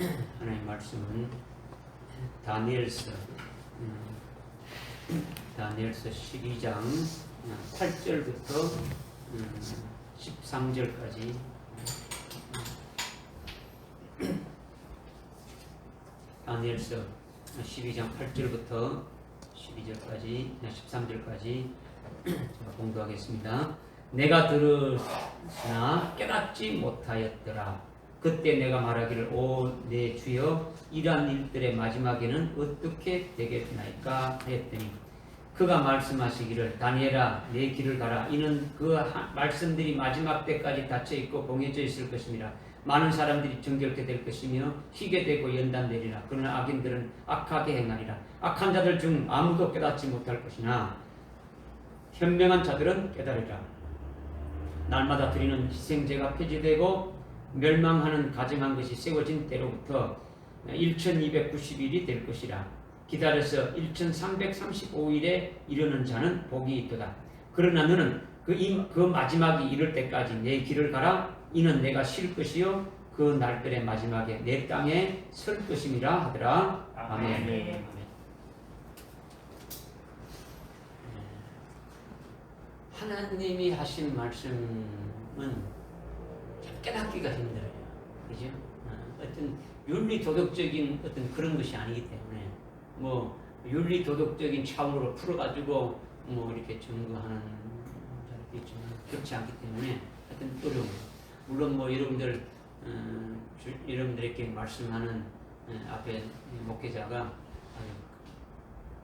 하나님 말씀은 다니엘서 12장 8절부터 13절까지 다니엘서 12장 8절부터 12절까지 13절까지 제가 공부하겠습니다. 내가 들으나 깨닫지 못하였더라. 그때 내가 말하기를 오 내 주여 이러한 일들의 마지막에는 어떻게 되겠나이까 하였더니 그가 말씀하시기를 다니엘아 내 길을 가라. 이는 그 말씀들이 마지막 때까지 닫혀있고 봉해져 있을 것입니다. 많은 사람들이 정결케 될 것이며 희게 되고 연단되리라. 그러나 악인들은 악하게 행하리라. 악한 자들 중 아무도 깨닫지 못할 것이나 현명한 자들은 깨달으리라. 날마다 드리는 희생제가 폐지되고 멸망하는 가증한 것이 세워진 때로부터 1290일이 될 것이라. 기다려서 1335일에 이르는 자는 복이 있도다. 그러나 너는 그 마지막이 이를 때까지 내 길을 가라. 이는 내가 쉴 것이요 그 날들의 마지막에 내 땅에 설 것임이라 하더라. 아멘. 아멘. 하나님이 하신 말씀은 깨닫기가 힘들어요. 그죠? 어떤 윤리 도덕적인 어떤 그런 것이 아니기 때문에 뭐 윤리 도덕적인 차원으로 풀어가지고 뭐 이렇게 증거하는 사람도 있지만 그렇지 않기 때문에 어떤 어려움. 물론 뭐 여러분들 여러분들에게 말씀하는 앞에 목회자가 아주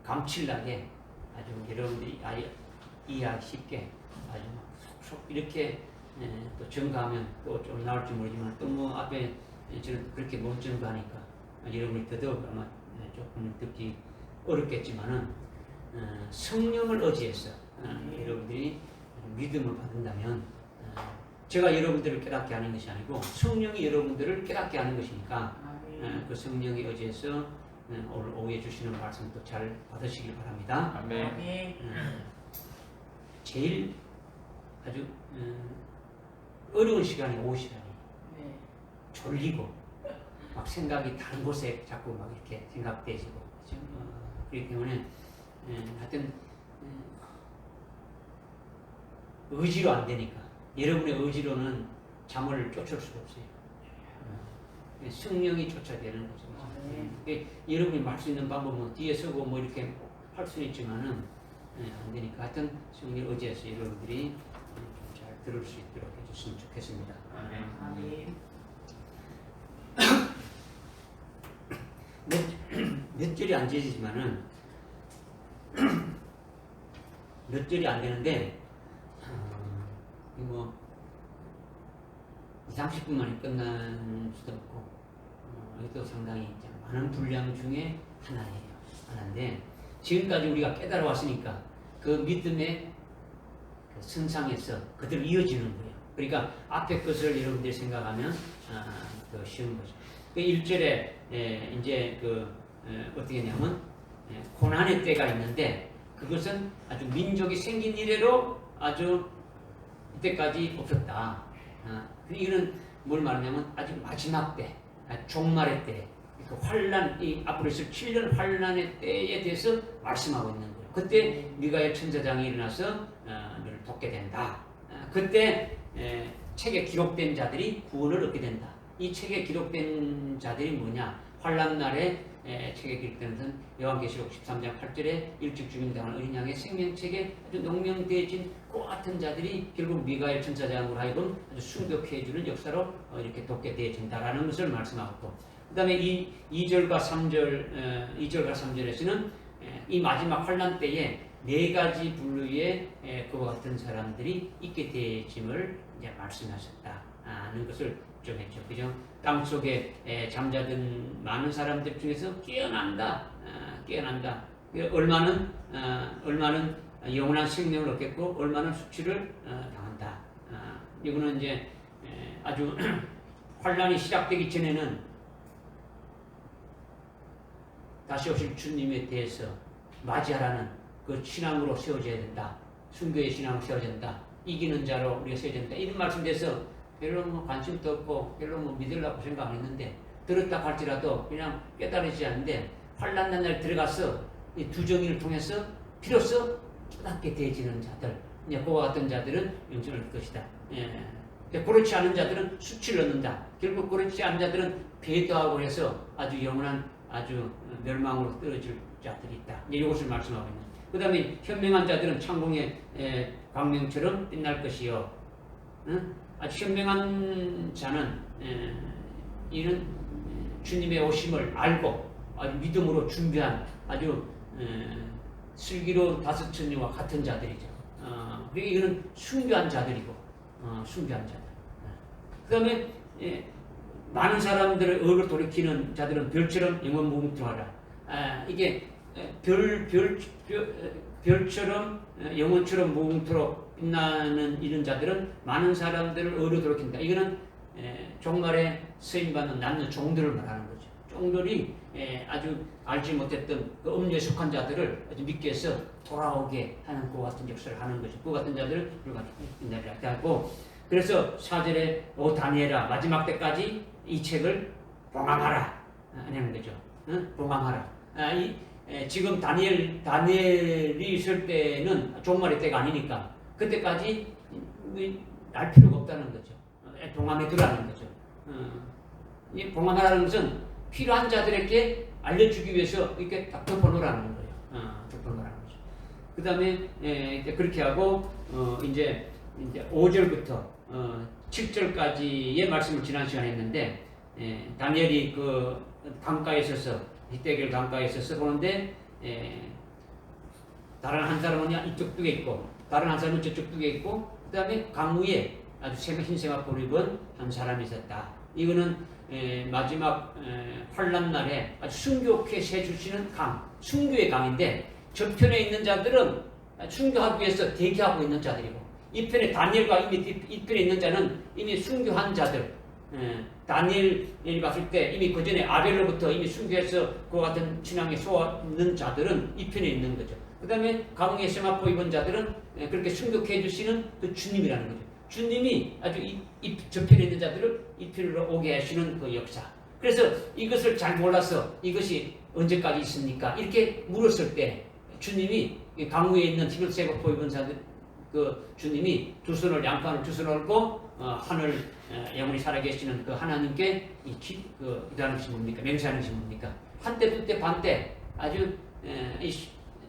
감칠나게 아주 여러분들이 이해하기 쉽게 아주 속 이렇게 또 증거하면 또 좀 나올지 모르지만 또 뭐 앞에 저는 그렇게 못 증거하니까 여러분이 더더욱 아마 조금 듣기 어렵겠지만은 성령을 의지해서 여러분들이 믿음을 받는다면 제가 여러분들을 깨닫게 하는 것이 아니고 성령이 여러분들을 깨닫게 하는 것이니까 그 성령에 의지해서 오늘 오후에 주시는 말씀도 잘 받으시길 바랍니다. 아멘. 제일 아주 어려운 시간이 오후 시간이 졸리고 막 생각이 다른 곳에 자꾸 막 이렇게 생각되지고 그렇기 때문에 하여튼 의지로 안 되니까 여러분의 의지로는 잠을 쫓을 수가 없어요. 성령이 쫓아야 되는 거죠. 여러분이 말 수 있는 방법은 뒤에 서고 뭐 이렇게 할 수는 있지만은 안 되니까 하여튼 성령을 의지해서 여러분들이 잘 들을 수 있도록 해줬으면 좋겠습니다. 몇 절이 안 되지만은 몇 절이 안 되는데 뭐 20-30분 만에 끝난 수도 없고 이것도 상당히 많은 분량 중에 하나인데 지금까지 우리가 깨달아 왔으니까 그 믿음의 그 선상에서 그대로 이어지는 거예요. 그러니까 앞에 것을 여러분들이 생각하면 더 쉬운 거죠. 그 1절에 이제 어떻게 했냐면 고난의 때가 있는데 그것은 아주 민족이 생긴 이래로 아주 이때까지 없었다. 이거는 뭘 말하냐면 아주 마지막 때, 종말의 때, 그 환란, 이 앞으로 있을 7년 환란의 때에 대해서 말씀하고 있는 거예요. 그때 미가엘 천사장이 일어나서 너를 돕게 된다. 그때 책에 기록된 자들이 구원을 얻게 된다. 이 책에 기록된 자들이 뭐냐? 환란 날에 책에 기록된 것은 요한계시록 13장 8절에 일찍 죽임당한 어린 양의 생명책에 아주 농명되어진 그 같은 자들이 결국 미가엘 천사장으로 하여금 아주 순교케 해주는 역사로 이렇게 돕게 되어진다라는 것을 말씀하고 그 다음에 2절과 3절에서는 이 마지막 환란 때에 4가지 분류의 그와 같은 사람들이 있게 되어짐을 이제 말씀하셨다는 것을 좀 했죠. 그죠? 땅 속에 잠자던 많은 사람들 중에서 깨어난다. 얼마는 영원한 생명을 얻겠고, 얼마는 수치를 당한다. 이거는 이제 아주 환란이 시작되기 전에는 다시 오실 주님에 대해서 맞이하라는 그 신앙으로 세워져야 된다. 순교의 신앙으로 세워져야 된다. 이기는 자로 우리가 세워져야 된다. 이런 말씀에 대해서 별로 뭐 관심도 없고 별로 뭐 믿으려고 생각 안 했는데 들었다 할지라도 그냥 깨달으지 않는데 환난 날 들어가서 이 두 정의를 통해서 비로소 깨닫게 되어지는 자들, 이제 그와 같은 자들은 영생을 얻을 것이다. 예. 그렇지 않은 자들은 수치를 얻는다. 결국 그렇지 않은 자들은 배도하고 해서 아주 영원한 아주 멸망으로 떨어질 자들이 있다. 이제 이것을 말씀하고 있는. 그 다음에 현명한 자들은 창공의 광명처럼 빛날 것이요. 응? 아주 현명한 자는 이는 주님의 오심을 알고 아주 믿음으로 준비한 아주 슬기로운 다섯천리와 같은 자들이죠. 그러니까 이거는 숭배한 자들이고 숭배한 자들. 그 다음에 많은 사람들의 얼굴 돌이키는 자들은 별처럼 영원 무궁무진하라. 이게 별처럼 영혼처럼 무궁토록 빛나는 이런 자들은 많은 사람들을 의로 돌이킨다. 이거는 종말에 쓰임받는 남는 종들을 말하는 거죠. 종들이 아주 알지 못했던 그 음료에 속한 자들을 아주 믿게 해서 돌아오게 하는 그 같은 역사를 하는 거죠. 그 같은 자들을 빛나리라 하고, 그래서 4절에 오 다니엘아 마지막 때까지 이 책을 봉함하라 하는 거죠. 응? 봉함하라. 지금 다니엘이 있을 때는 종말의 때가 아니니까 그때까지 알 필요가 없다는 거죠. 봉함에 들어가는 거죠. 이 봉함하라는 것은 필요한 자들에게 알려주기 위해서 이렇게 딱 덮어놓으라는 거예요. 덮어놓으라는 거죠. 그 다음에 그렇게 하고 이제 5절부터 7절까지의 말씀을 지난 시간에 했는데, 다니엘이 그 강가에 있어서 히데길 강가에 있어서 보는데 다른 한 사람은 이쪽 뚝에 있고 다른 한 사람은 저쪽 뚝에 있고, 그 다음에 강 위에 아주 흰 세마포를 입은 한 사람이 있었다. 이거는 마지막 환난 날에 아주 순교케 세주시는 강, 순교의 강인데 저편에 있는 자들은 순교하기 위해서 대기하고 있는 자들이고, 이 편에 다니엘과 이미 이 편에 있는 자는 이미 순교한 자들. 다니엘이 봤을 때 이미 그 전에 아벨로부터 이미 순교해서 그와 같은 친양에 쏘는 자들은 이 편에 있는 거죠. 그 다음에 가뭄에 세마포 입은 자들은 그렇게 순교케 해주시는 그 주님이라는 거죠. 주님이 아주 저편에 있는 자들을 이 편으로 오게 하시는 그 역사. 그래서 이것을 잘 몰라서 이것이 언제까지 있습니까? 이렇게 물었을 때 주님이 강우에 있는 흰옷 세마포 입은 자들, 그 주님이 두 손을 양팔을 두 손을 얹고 하늘 영원히 살아계시는 그 하나님께 기도하는 것이 뭡니까? 맹세하는 것이 뭡니까? 한때, 두때, 반때 아주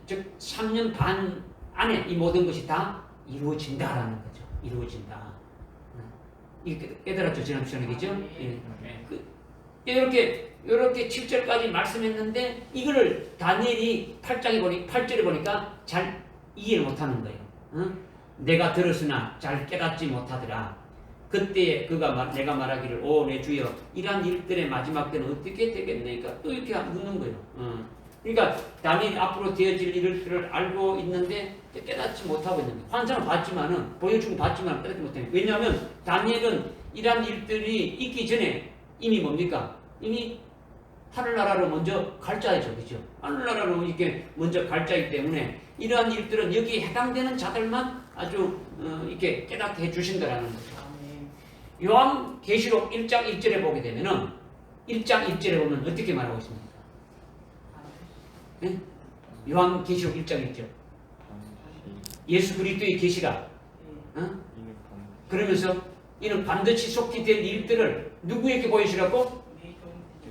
즉 3년 반 안에 이 모든 것이 다 이루어진다라는 거죠. 이루어진다. 이렇게 깨달았죠? 지난 시간이겠죠? 이렇게 7절까지 말씀했는데 이거를 다니엘이 8절에 보니까 잘 이해를 못하는 거예요. 내가 들었으나 잘 깨닫지 못하더라. 그때 내가 말하기를 오 내 주여 이러한 일들의 마지막 때는 어떻게 되겠네니까 또 이렇게 묻는 거예요. 그러니까 다니엘이 앞으로 되어질 일들을 알고 있는데 깨닫지 못하고 있는 거예요. 환상을 봤지만은 보여주고 봤지만 깨닫지 못해요. 왜냐하면 다니엘은 이러한 일들이 있기 전에 이미 뭡니까? 이미 하늘나라로 먼저 갈 자이죠. 그죠? 하늘나라로 이렇게 먼저 갈 자이기 때문에 이러한 일들은 여기에 해당되는 자들만 아주 이렇게 깨닫게 해주신다라는 거죠. 요한계시록 1장 1절에 보게 되면은 1장 1절에 보면 어떻게 말하고 있습니까? 네? 요한계시록 1장 1절 예수 그리스도의 계시라. 그러면서 이는 반드시 속히 될 일들을 누구에게 보여주려고?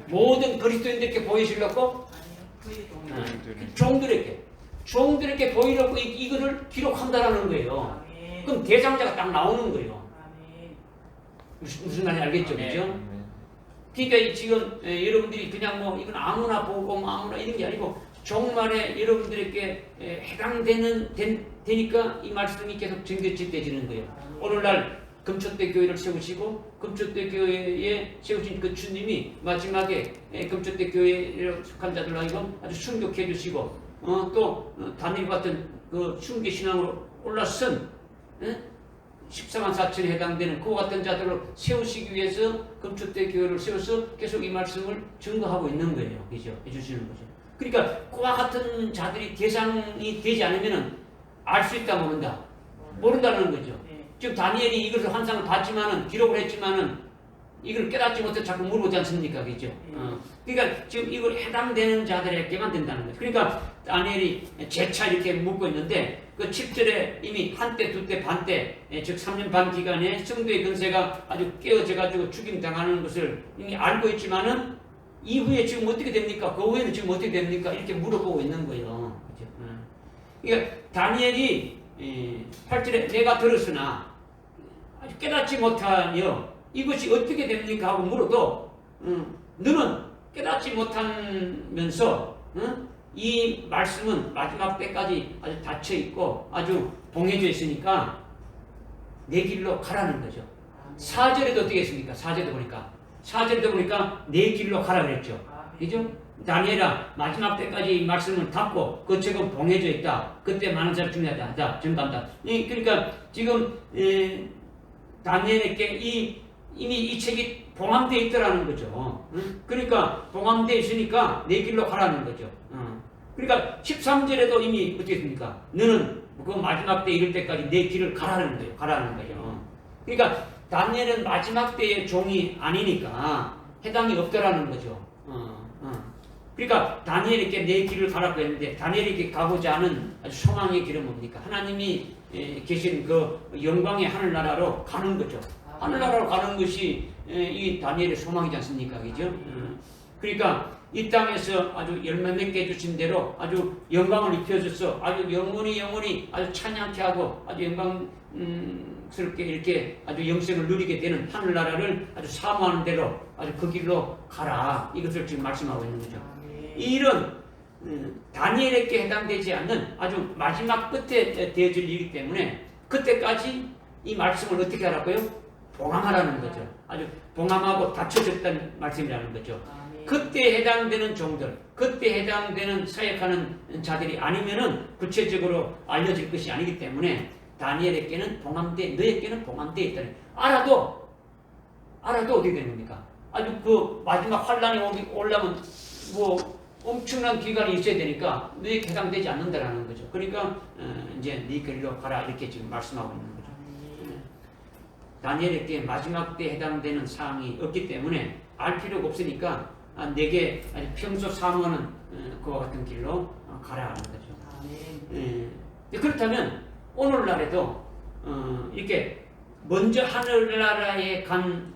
모든 그리스도인들께 보여주려고? 종들에게 보이려고 이거를 기록한다라는 거예요. 그럼 대상자가 딱 나오는 거예요. 무슨 말인지 알겠죠? 그죠? 그러니까 지금 여러분들이 그냥 뭐 이건 아무나 보고 아무나 이런 게 아니고 종말에 여러분들에게 되니까 이 말씀이 계속 전개되어지는 거예요. 오늘날 금초대 교회를 세우시고 금초대 교회에 세우신 그 주님이 마지막에 금초대 교회에 속한 자들로 하여금 아주 순교케 해주시고 또 다니엘 같은 그 순교 신앙으로 올라선 14만 4천에 해당되는 그와 같은 자들을 세우시기 위해서 금초대 교회를 세워서 계속 이 말씀을 증거하고 있는 거예요. 그죠? 해주시는 거죠. 그러니까 그와 같은 자들이 대상이 되지 않으면 알 수 있다 모른다는 거죠. 즉 다니엘이 이것을 환상을 봤지만은 기록을 했지만은 이걸 깨닫지 못해 자꾸 물어보지 않습니까? 그죠? 그러니까 지금 이걸 해당되는 자들에게만 된다는 거죠. 그러니까 다니엘이 재차 이렇게 묻고 있는데 그 7절에 이미 한때, 두때, 반때, 즉 3년 반 기간에 성도의 근세가 아주 깨어져가지고 죽임당하는 것을 이미 알고 있지만은 이후에 지금 어떻게 됩니까? 그 후에는 지금 어떻게 됩니까? 이렇게 물어보고 있는 거예요. 그죠? 그러니까 다니엘이 8절에 내가 들었으나 아주 깨닫지 못하여 이것이 어떻게 됩니까? 하고 물어도 너는 깨닫지 못하면서 이 말씀은 마지막 때까지 아주 닫혀 있고 아주 봉해져 있으니까 내 길로 가라는 거죠. 4절에도 어떻게 했습니까? 4절에도 보니까 내 길로 가라 그랬죠. 그죠? 다니엘아 마지막 때까지 이 말씀을 닫고 그 책은 봉해져 있다. 그때 많은 사람이 중요하다. 전담다. 그러니까 지금 다니엘에게 이미 이 책이 봉함되어 있더라는 거죠. 그러니까 봉함되어 있으니까 내 길로 가라는 거죠. 그러니까 13절에도 이미 어떻게 했습니까? 너는 그 마지막 때 이럴 때까지 내 길을 가라는 거예요. 그러니까 다니엘은 마지막 때의 종이 아니니까 해당이 없더라는 거죠. 그러니까 다니엘에게 내 길을 가라고 했는데 다니엘에게 가고자 하는 소망의 길은 뭡니까? 하나님이 계신 그 영광의 하늘나라로 가는 거죠. 하늘나라로 가는 것이 이 다니엘의 소망이지 않습니까? 그죠? 그러니까 이 땅에서 아주 열매 맺게 해주신 대로 아주 영광을 입혀줘서 아주 영원히 아주 찬양케 하고 아주 영광스럽게 이렇게 아주 영생을 누리게 되는 하늘나라를 아주 사모하는 대로 아주 그 길로 가라. 이것을 지금 말씀하고 있는 거죠. 이런 다니엘에게 해당되지 않는 아주 마지막 끝에 되어질 일이기 때문에 그때까지 이 말씀을 어떻게 하라고요? 봉함하라는 거죠. 아주 봉함하고 닫혀졌다는 말씀이라는 거죠. 그때 해당되는 종들, 그때 해당되는 사역하는 자들이 아니면은 구체적으로 알려질 것이 아니기 때문에 다니엘에게는 너에게는 봉함되어 있다는. 알아도 어떻게 됩니까? 아주 그 마지막 환란이 오려면 뭐 엄청난 기간이 있어야 되니까 너에게 해당되지 않는다라는 거죠. 그러니까 이제 네 길로 가라 이렇게 지금 말씀하고 있는 거죠. 다니엘에게 마지막 때 해당되는 사항이 없기 때문에 알 필요가 없으니까 내게 평소 사모하는 그와 같은 길로 가라 하는 거죠. 그렇다면 오늘날에도 이렇게 먼저 하늘나라에 간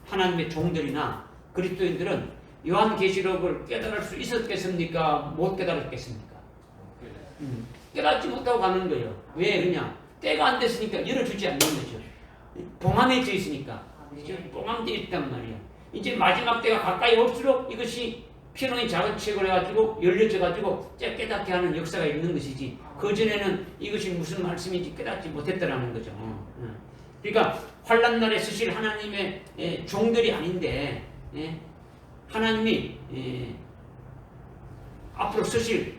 하나님의 종들이나 그리스도인들은 요한계시록을 깨달을 수 있었겠습니까? 못 깨달았겠습니까? 깨닫지 못하고 가는 거예요. 왜 그러냐? 때가 안 됐으니까 열어주지 않는 거죠. 봉함해져 있으니까. 봉함되어 있단 말이야. 이제 마지막 때가 가까이 올수록 이것이 피노의 작은 책을 해가지고 열려져가지고 깨닫게 하는 역사가 있는 것이지. 그전에는 이것이 무슨 말씀인지 깨닫지 못했다라는 거죠. 그러니까 환란날에 쓰실 하나님의 종들이 아닌데 하나님이 앞으로 쓰실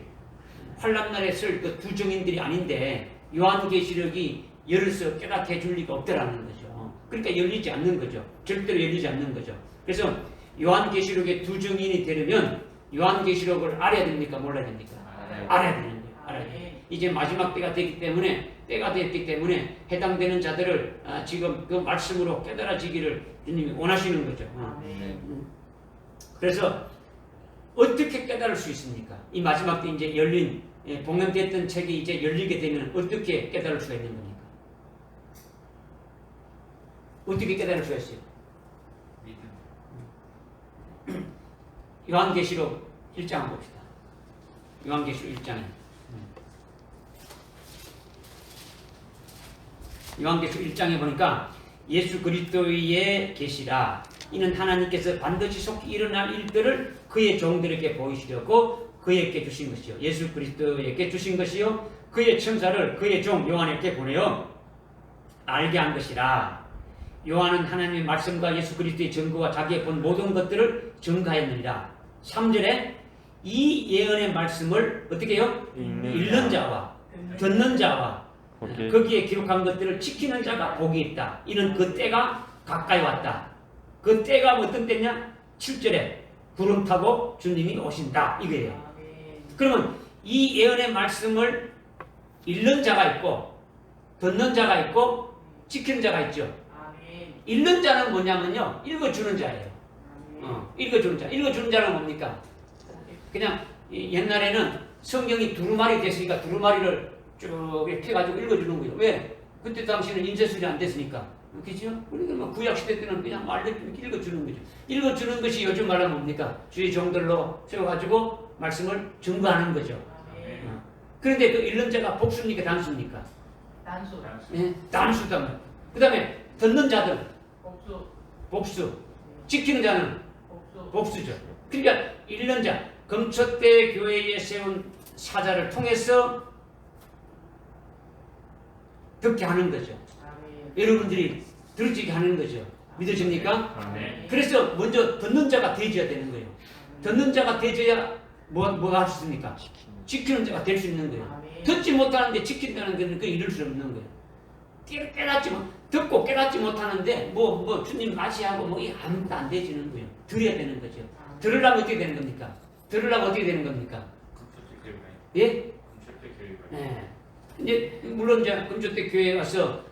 환란날에 쓸 그 두 증인들이 아닌데 요한계시록이 열어서 깨닫게 해줄 리가 없더라는 거죠. 그러니까 열리지 않는 거죠. 절대로 열리지 않는 거죠. 그래서 요한계시록의 두 증인이 되려면 요한계시록을 알아야 됩니까? 몰라야 됩니까? 알아야 되는 거예요. 알아야 돼요. 이제 마지막 때가 됐기 때문에 해당되는 자들을 지금 그 말씀으로 깨달아지기를 주님이 원하시는 거죠. 그래서 어떻게 깨달을 수 있습니까? 이 마지막 때 이제 열린 봉헌됐던 책이 이제 열리게 되면 어떻게 깨달을 수가 있는 겁니까? 어떻게 깨달을 수가 있어요? 요한계시록 1장 봅시다. 요한계시록 1장에 요한계시록 1장에 보니까 예수 그리스도의 계시라 이는 하나님께서 반드시 속히 일어날 일들을 그의 종들에게 보이시려고 그에게 주신 것이요 예수 그리스도에게 주신 것이요 그의 천사를 그의 종 요한에게 보내어 알게 한 것이라. 요한은 하나님의 말씀과 예수 그리스도의 증거와 자기의 본 모든 것들을 증거하였느니라. 3절에 이 예언의 말씀을 어떻게 해요? 읽는 자와 듣는 자와 거기에 기록한 것들을 지키는 자가 복이 있다. 이는 그 때가 가까이 왔다. 그 때가 어떤 때냐? 7절에 구름 타고 주님이 오신다. 이거예요. 그러면 이 예언의 말씀을 읽는 자가 있고 듣는 자가 있고 지키는 자가 있죠. 읽는 자는 뭐냐면요. 읽어주는 자예요. 읽어주는 자. 읽어주는 자는 뭡니까? 그냥 옛날에는 성경이 두루마리 됐으니까 두루마리를 쭉 이렇게 펴가지고 읽어주는 거예요. 왜? 그때 당시에는 인쇄술이 안 됐으니까. 그렇죠? 그러니까 막 구약시대 때는 그냥 말로 이렇게 읽어주는 거죠. 읽어주는 것이 요즘 말하면 뭡니까? 주의 종들로 세워가지고 말씀을 증거하는 거죠. 그런데 그 읽는 자가 복수입니까? 단수입니까? 단수. 예, 단수다. 그 다음에 듣는 자들 복수. 복수. 지키는 자는 복수. 복수죠. 그러니까 읽는 자, 금초대 교회에 세운 사자를 통해서 듣게 하는 거죠. 여러분들이 들으게 하는 거죠. 믿으십니까? 네. 그래서 먼저 듣는 자가 되어야 되는 거예요. 듣는 자가 되어야 뭐가 할 수 있습니까? 지키는 자가 될 수 있는 거예요. 듣지 못하는데 지킨다는 것은 그 이룰 수 없는 거예요. 깨닫지 못, 듣고 깨닫지 못하는데 주님 맞이하고 아무것도 안 되지는 거예요. 들어야 되는 거죠. 들으려면 어떻게 되는 겁니까? 들으려면 어떻게 되는 겁니까? 예? 예. 이제 물론 이제 금초대 교회에 와서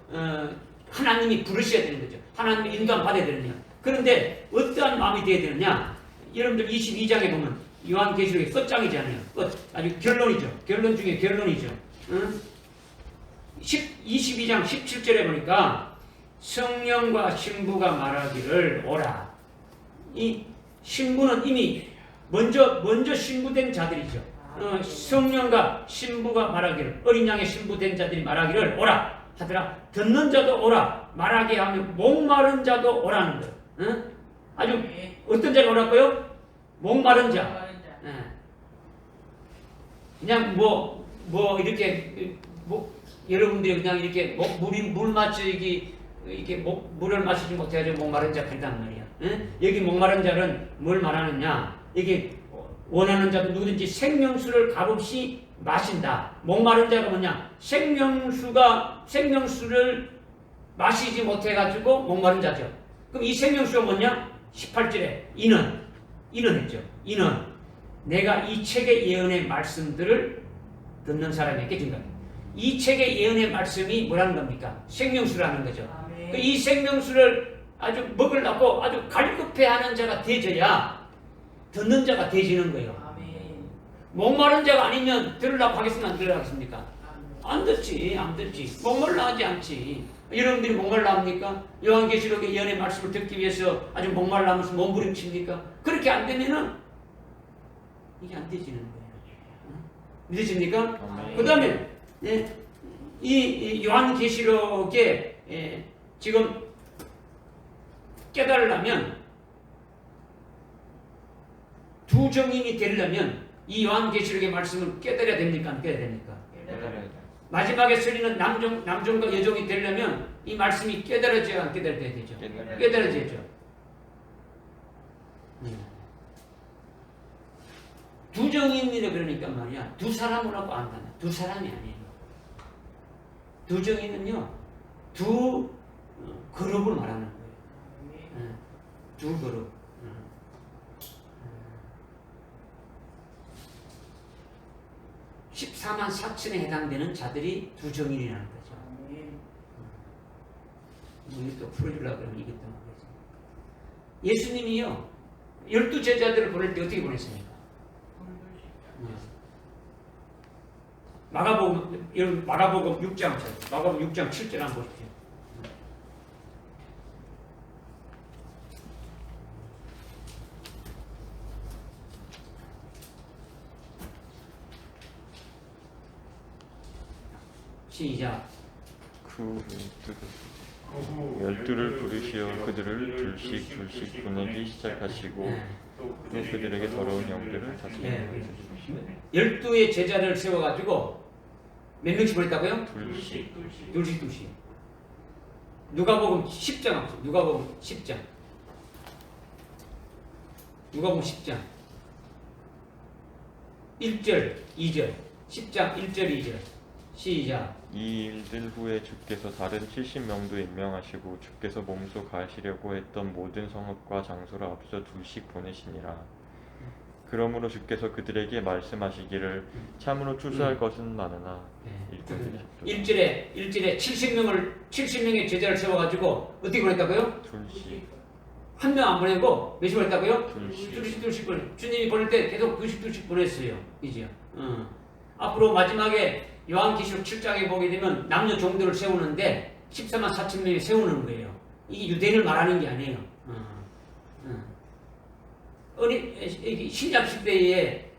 하나님이 부르셔야 되는 거죠. 하나님의 인도함 받아야 되느냐. 그런데 어떠한 마음이 되어야 되느냐? 여러분들 22장에 보면 요한계시록의 끝장이잖아요. 끝. 아주 결론이죠. 결론 중에 결론이죠. 22장 17절에 보니까 성령과 신부가 말하기를 오라. 이 신부는 이미 먼저 신부된 자들이죠. 성령과 신부가 말하기를, 어린 양의 신부된 자들이 말하기를 오라 하더라. 듣는 자도 오라, 말하게 하면 목마른 자도 오라는 거. 아주 어떤 자가 오라고요? 목마른 자. 그냥 이렇게 여러분들이 그냥 이렇게 물 마시기 이렇게 물을 마시지 못해가지고 목마른 자 그런단 말이야. 여기 목마른 자는 뭘 말하느냐? 이게 원하는 자도 누구든지 생명수를 값없이 마신다. 목마른 자가 뭐냐? 생명수를 마시지 못해가지고 목마른 자죠. 그럼 이 생명수가 뭐냐? 18절에 이는 했죠. 이는 내가 이 책의 예언의 말씀들을 듣는 사람에게 준다. 이 책의 예언의 말씀이 뭐라는 겁니까? 생명수라는 거죠. 이 생명수를 아주 먹으려고 아주 갈급해하는 자가 되져야 듣는 자가 되지는 거예요. 목마른 자가 아니면 들으려고 하겠습니까? 안 들으려고 하겠습니까? 안 듣지. 목말라 하지 않지. 여러분들이 목말라 합니까? 요한계시록의 예언의 말씀을 듣기 위해서 아주 목말라 하면서 몸부림칩니까? 그렇게 안 되면은 이게 안 되지는 거예요. 믿으십니까? 그 다음에 이 요한계시록에 지금 깨달으려면 두 정인이 되려면 이 요한계시록의 말씀을 깨달아야 됩니까? 안 깨달아야 됩니까? 마지막에 서리는 남종과 여종이 되려면 이 말씀이 깨달아져야 안 깨달아야 되죠? 깨달아져야죠. 두 정인이라 그러니까 말이야. 두 사람이라고 안 한다. 두 사람이 아니에요. 두 정인은요, 두 그룹을 말하는 거예요. 두 그룹. 14만 4천에 해당되는 자들이 두 정인이라는 거죠. 이것도 풀어주려고 그러면 이것도 모르겠어요. 예수님이요, 12제자들을 보낼 때 어떻게 보냈습니까? 마가복음 6장 7절 한번 보십시오. 시작. 그 열두를 부르시어 그들을 둘씩 보내기 시작하시고 또 그들에게 더러운 영들을 다스리게 하시고 12의 제자를 세워가지고 몇 명씩 보냈다고요? 둘씩. 누가복음 10장 합시다. 누가복음 10장. 누가복음 10장 1절 2절 10장 1절 2절 시작. 이 일들 후에 주께서 다른 70명도 임명하시고 주께서 몸소 가시려고 했던 모든 성읍과 장소를 앞서 둘씩 보내시니라. 그러므로 주께서 그들에게 말씀하시기를 참으로 추수할 것은 많으나 일절에 70명의 제자를 세워가지고 어떻게 보냈다고요? 둘씩 한 명 안 보내고 몇이 보냈다고요? 둘씩 보내. 주님이 보낼 때 계속 둘씩 보냈어요. 이제요. 앞으로 마지막에 요한계시록 7장에 보게 되면 남녀 종들을 세우는데 14만 4천 명이 세우는 거예요. 이게 유대인을 말하는 게 아니에요. 신약 시대에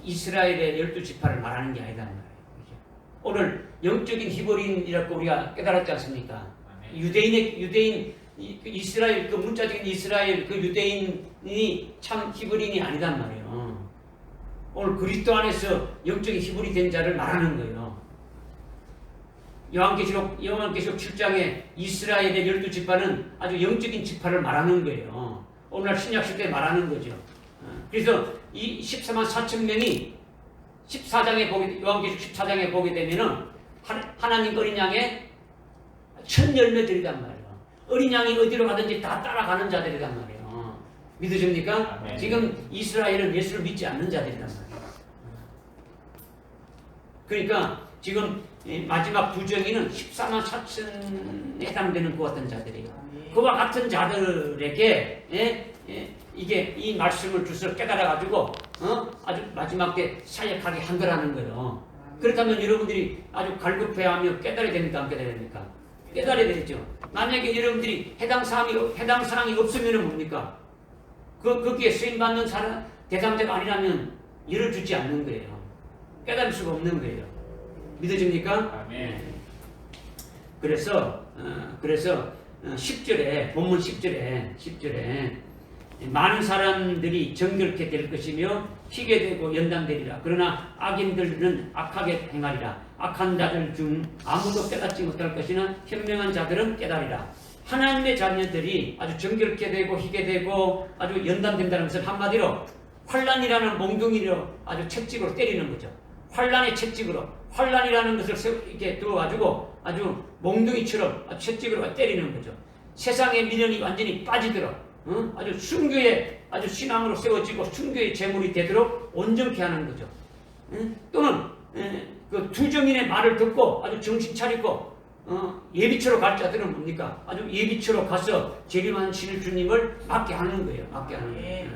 이스라엘의 12지파를 말하는 게 아니란 말이에요. 오늘 영적인 히브리인이라고 우리가 깨달았지 않습니까? 유대인 이스라엘 그 문자적인 이스라엘 그 유대인이 참 히브리인이 아니단 말이에요. 오늘 그리스도 안에서 영적인 히브리 된 자를 말하는 거예요. 요한계시록 7장에 이스라엘의 12지파는 아주 영적인 지파를 말하는 거예요. 오늘날 신약 시대에 말하는 거죠. 그래서 이 14만 4천 명이 14장에 요한계시록 14장에 보게 되면은 하나님 어린 양의 첫 열매들이란 말이에요. 어린 양이 어디로 가든지 다 따라가는 자들이란 말이에요. 믿으십니까? 아멘. 지금 이스라엘은 예수를 믿지 않는 자들이란 말이에요. 그러니까 지금 마지막 두 정의는 14만 4천에 해당되는 그와 같은 자들이에요. 그와 같은 자들에게 이게 이 말씀을 주서 깨달아가지고 아주 마지막 때 사역하게 한 거라는 거예요. 그렇다면 여러분들이 아주 갈급해하며 깨달아야 됩니까? 안 깨달아야 됩니까? 깨달아야 되죠. 만약에 여러분들이 해당 사항이 없으면 뭡니까? 거기에 쓰임받는 사람, 대상자가 아니라면 열어주지 않는 거예요. 깨달을 수가 없는 거예요. 믿어집니까? 아멘. 그래서 10절에 본문 10절에 많은 사람들이 정결케 될 것이며 희게 되고 연단되리라. 그러나 악인들은 악하게 행하리라. 악한 자들 중 아무도 깨닫지 못할 것이나 현명한 자들은 깨달으리라. 하나님의 자녀들이 아주 정결케 되고 희게 되고 아주 연단된다는 것은 한마디로 환란이라는 몽둥이로 아주 채찍으로 때리는 거죠. 환란의 채찍으로, 환란이라는 것을 이렇게 두어가지고 아주 몽둥이처럼 아주 채찍으로 때리는 거죠. 세상의 미련이 완전히 빠지도록 아주 순교의 아주 신앙으로 세워지고 순교의 제물이 되도록 온전케 하는 거죠. 또는 그 두 정인의 말을 듣고 아주 정신 차리고 예비처로 갈 자들은 뭡니까? 아주 예비처로 가서 재림하신 주님을 맞게 하는 거예요. 맞게 하는 거예요.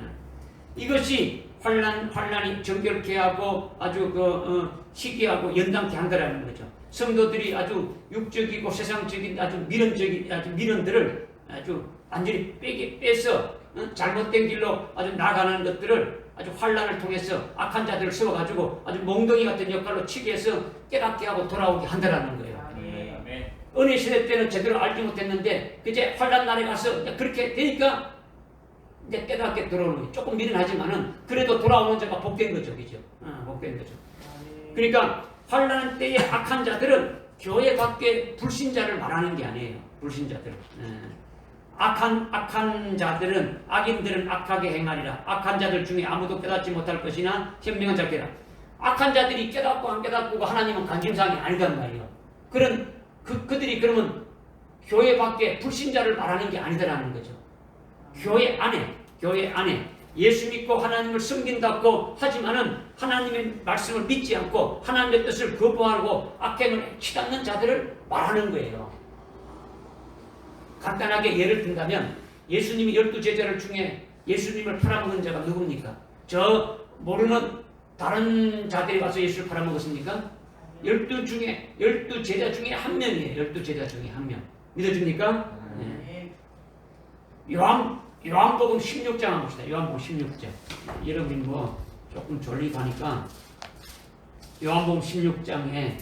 이것이 환란이 정결케 하고 아주 희귀하고 연단케 한다라는 거죠. 성도들이 아주 육적이고 세상적인 아주 미련들을 아주 완전히 빼서 잘못된 길로 아주 나가는 것들을 아주 환란을 통해서 악한 자들을 세워가지고 아주 몽둥이 같은 역할로 치게 해서 깨닫게 하고 돌아오게 한다라는 거예요. 아멘. 은혜 시대 때는 제대로 알지 못했는데 이제 환란 날에 가서 그렇게 되니까 이제 깨닫게 돌아오는 거예요. 조금 미련하지만은 그래도 돌아오는 자가 복된 거죠, 그죠? 복된 거죠. 그러니까 환란 때의 악한 자들은 교회 밖에 불신자를 말하는 게 아니에요. 불신자들. 악한 자들은 악인들은 악하게 행하리라. 악한 자들 중에 아무도 깨닫지 못할 것이나 현명한 자를 깨달아. 악한 자들이 깨닫고 안 깨닫고가 하나님은 관심사항이 아니단 말이에요. 그들이 그러면 교회 밖에 불신자를 말하는 게 아니다라는 거죠. 교회 안에 예수 믿고 하나님을 섬긴다고 하지만은 하나님의 말씀을 믿지 않고 하나님의 뜻을 거부하고 악행을 치닫는 자들을 말하는 거예요. 간단하게 예를 든다면 예수님이 12제자를 중에 예수님을 팔아먹은 자가 누굽니까? 저 모르는 다른 자들이 와서 예수를 팔아먹었습니까? 12제자 중에 한 명이에요. 12제자 중에 한 명. 믿어줍니까? 네. 요한복음 16장 한번 봅시다. 요한복음 16장. 여러분이 뭐 조금 졸리 가니까 요한복음 16장에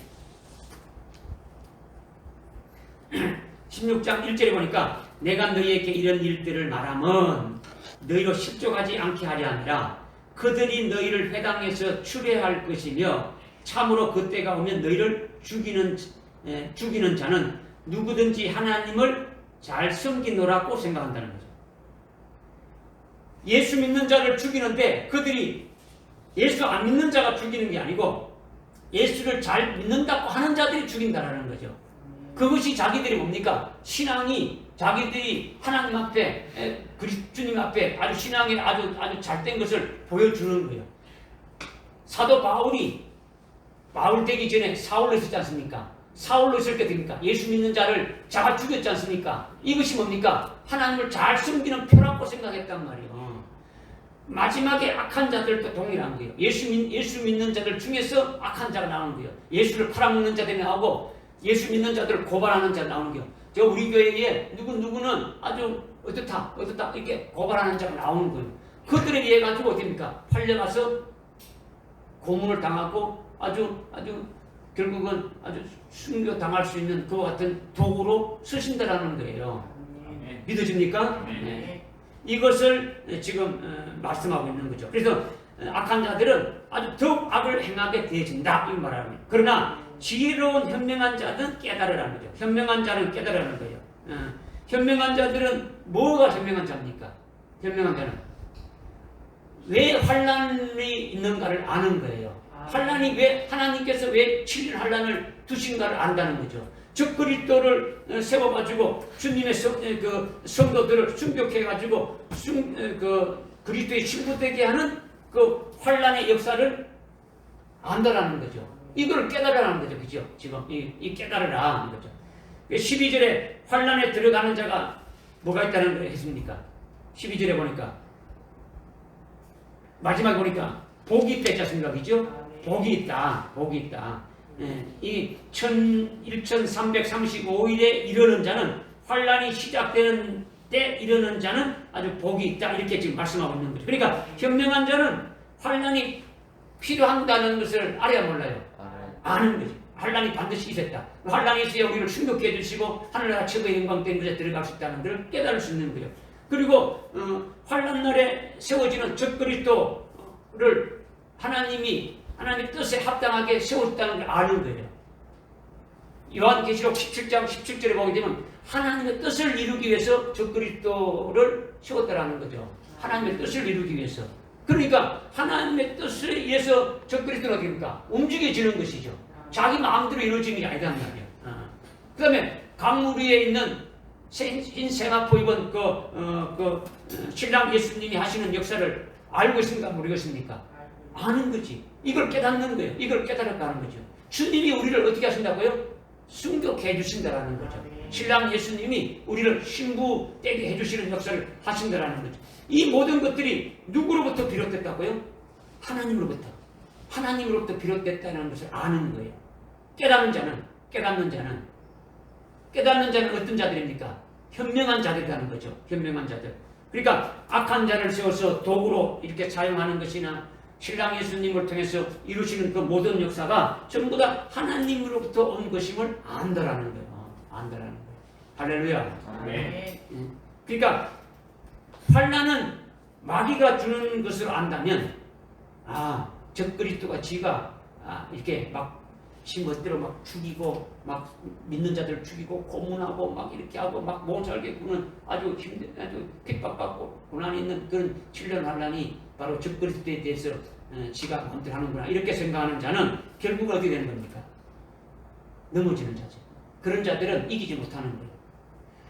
16장 1절에 보니까 내가 너희에게 이런 일들을 말하면 너희로 실족하지 않게 하려 함이라. 그들이 너희를 회당에서 추배할 것이며 참으로 그때가 오면 너희를 죽이는 자는 누구든지 하나님을 잘 섬기노라고 생각한다는 거죠. 예수 믿는 자를 죽이는데 그들이 예수 안 믿는 자가 죽이는 게 아니고 예수를 잘 믿는다고 하는 자들이 죽인다라는 거죠. 그것이 자기들이 뭡니까? 신앙이 자기들이 하나님 앞에 그리스도님 앞에 아주 신앙에 아주 잘된 것을 보여주는 거예요. 사도 바울이 바울 되기 전에 사울로 있었지 않습니까? 사울로 있을 때 됩니까? 예수 믿는 자를 잡아 죽였지 않습니까? 이것이 뭡니까? 하나님을 잘 섬기는 표라고 생각했단 말이에요. 마지막에 악한 자들도 동일한 거예요. 예수 믿는 자들 중에서 악한 자가 나오는 거예요. 예수를 팔아먹는 자들이 나오고 예수 믿는 자들을 고발하는 자가 나오는 거예요. 저 우리 교회에 누구는 아주 어떻다 이렇게 고발하는 자가 나오는 거예요. 그들에 의해 가지고 어떻습니까? 팔려가서 고문을 당하고 아주 결국은 아주 순교 당할 수 있는 그와 같은 도구로 쓰신다라는 거예요. 믿어집니까? 네. 이것을 지금 말씀하고 있는 거죠. 그래서 악한 자들은 아주 더욱 악을 행하게 되어진다 이 말합니다. 그러나 지혜로운 현명한 자는 깨달으라는 거죠. 현명한 자는 깨달으라는 거예요. 현명한 자들은 뭐가 현명한 자입니까? 현명한 자는 왜 환난이 있는가를 아는 거예요. 환난이 왜 하나님께서 왜 7년 환난을 두신가를 안다는 거죠. 즉 그리스도를 세워가지고 주님의 성도들을 순교해가지고 그리스도의 친구 되게 하는 그 환난의 역사를 안다라는 거죠. 이걸 깨달으라는 거죠. 그죠? 지금 이 깨달으라 하는 거죠. 12절에 환난에 들어가는 자가 뭐가 있다는 걸 했습니까? 12절에 보니까 마지막에 보니까 복이 있다 했지 않습니까? 그죠? 복이 있다. 이 1335일에 이르는 자는 환난이 시작되는 때 이르는 자는 아주 복이 있다. 이렇게 지금 말씀하고 있는 거죠. 그러니까 현명한 자는 환난이 필요한다는 것을 알아야 몰라요. 아는 거죠. 환난이 반드시 있었다. 환난이 있어야 우리를 순교케 해주시고 하늘나라 최고의 영광 된 곳에 들어갈 수 있다는 것을 깨달을 수 있는 거예요. 그리고 환난 날에 세워지는 적그리스도를 하나님의 뜻에 합당하게 세웠다는 걸 아는 거예요. 요한계시록 17장 17절에 보게 되면 하나님의 뜻을 이루기 위해서 적그리스도를 세웠다라는 거죠. 하나님의 뜻을 이루기 위해서. 그러니까 하나님의 뜻에 의해서 적그리스도는 어떻게 됩니까? 움직여지는 것이죠. 자기 마음대로 이루어지는 게 아니란 말이에요. 그 다음에 강물 위에 있는 흰 세마포 입은 신랑 예수님이 하시는 역사를 알고 있습니까? 모르겠습니까? 아는 거지. 이걸 깨닫는 거예요. 이걸 깨달았다는 거죠. 주님이 우리를 어떻게 하신다고요? 순교케 해주신다라는 거죠. 신랑 예수님이 우리를 신부 되게 해주시는 역사를 하신다라는 거죠. 이 모든 것들이 누구로부터 비롯됐다고요? 하나님으로부터 비롯됐다는 것을 아는 거예요. 깨닫는 자는 어떤 자들입니까? 현명한 자들이라는 거죠. 현명한 자들. 그러니까 악한 자를 세워서 도구로 이렇게 사용하는 것이나 신랑 예수님을 통해서 이루시는 그 모든 역사가 전부 다 하나님으로부터 온 것임을 안다라는 거예요. 할렐루야. 네. 그러니까 환난은 마귀가 주는 것을 안다면 적그리스도가 지가 이렇게 막 지 멋대로 막 죽이고 막 믿는 자들 죽이고 고문하고 막 이렇게 하고 막 못살게 구는 아주 핍박받고 고난이 있는 그런 7년 환난이 바로 적그리스도에 대해서 지가 마음대로 하는구나 이렇게 생각하는 자는 결국 어떻게 되는 겁니까? 넘어지는 자죠. 그런 자들은 이기지 못하는 거예요.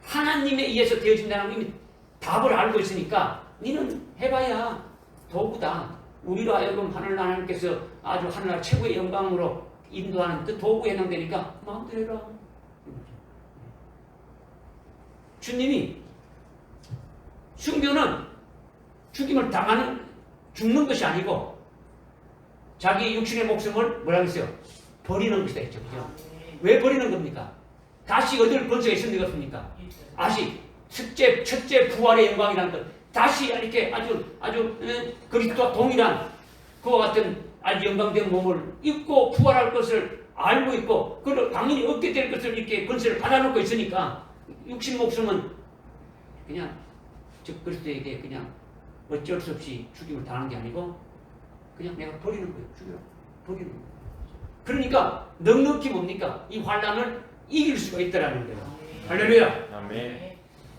하나님에 의해서 되어진다는 건 이미 답을 알고 있으니까 너는 해봐야 도구다. 우리로 하여금 하나님께서 아주 하늘나라 최고의 영광으로 인도하는 그 도구에 해당되니까 마음대로 해라. 주님이 순교는 죽임을 죽는 것이 아니고 자기 육신의 목숨을 뭐라고 했어요? 버리는 것이다 했죠. 그죠? 왜 버리는 겁니까? 다시 얻을 권세가 있습니까? 없습니까? 다시 첫째 부활의 영광이라는 것 다시 이렇게 아주 그리스도와 동일한 그와 같은 아주 영광된 몸을 입고 부활할 것을 알고 있고 그걸 당연히 얻게 될 것을 이렇게 권세를 받아놓고 있으니까 육신 목숨은 그냥 그리스도에게 그냥 어쩔 수 없이 죽임을 당하는 게 아니고 그냥 내가 버리는 거예요. 버리는 거예요. 그러니까 넉넉히 뭡니까? 이 환난을 이길 수가 있다라는 거예요. 할렐루야. 아멘.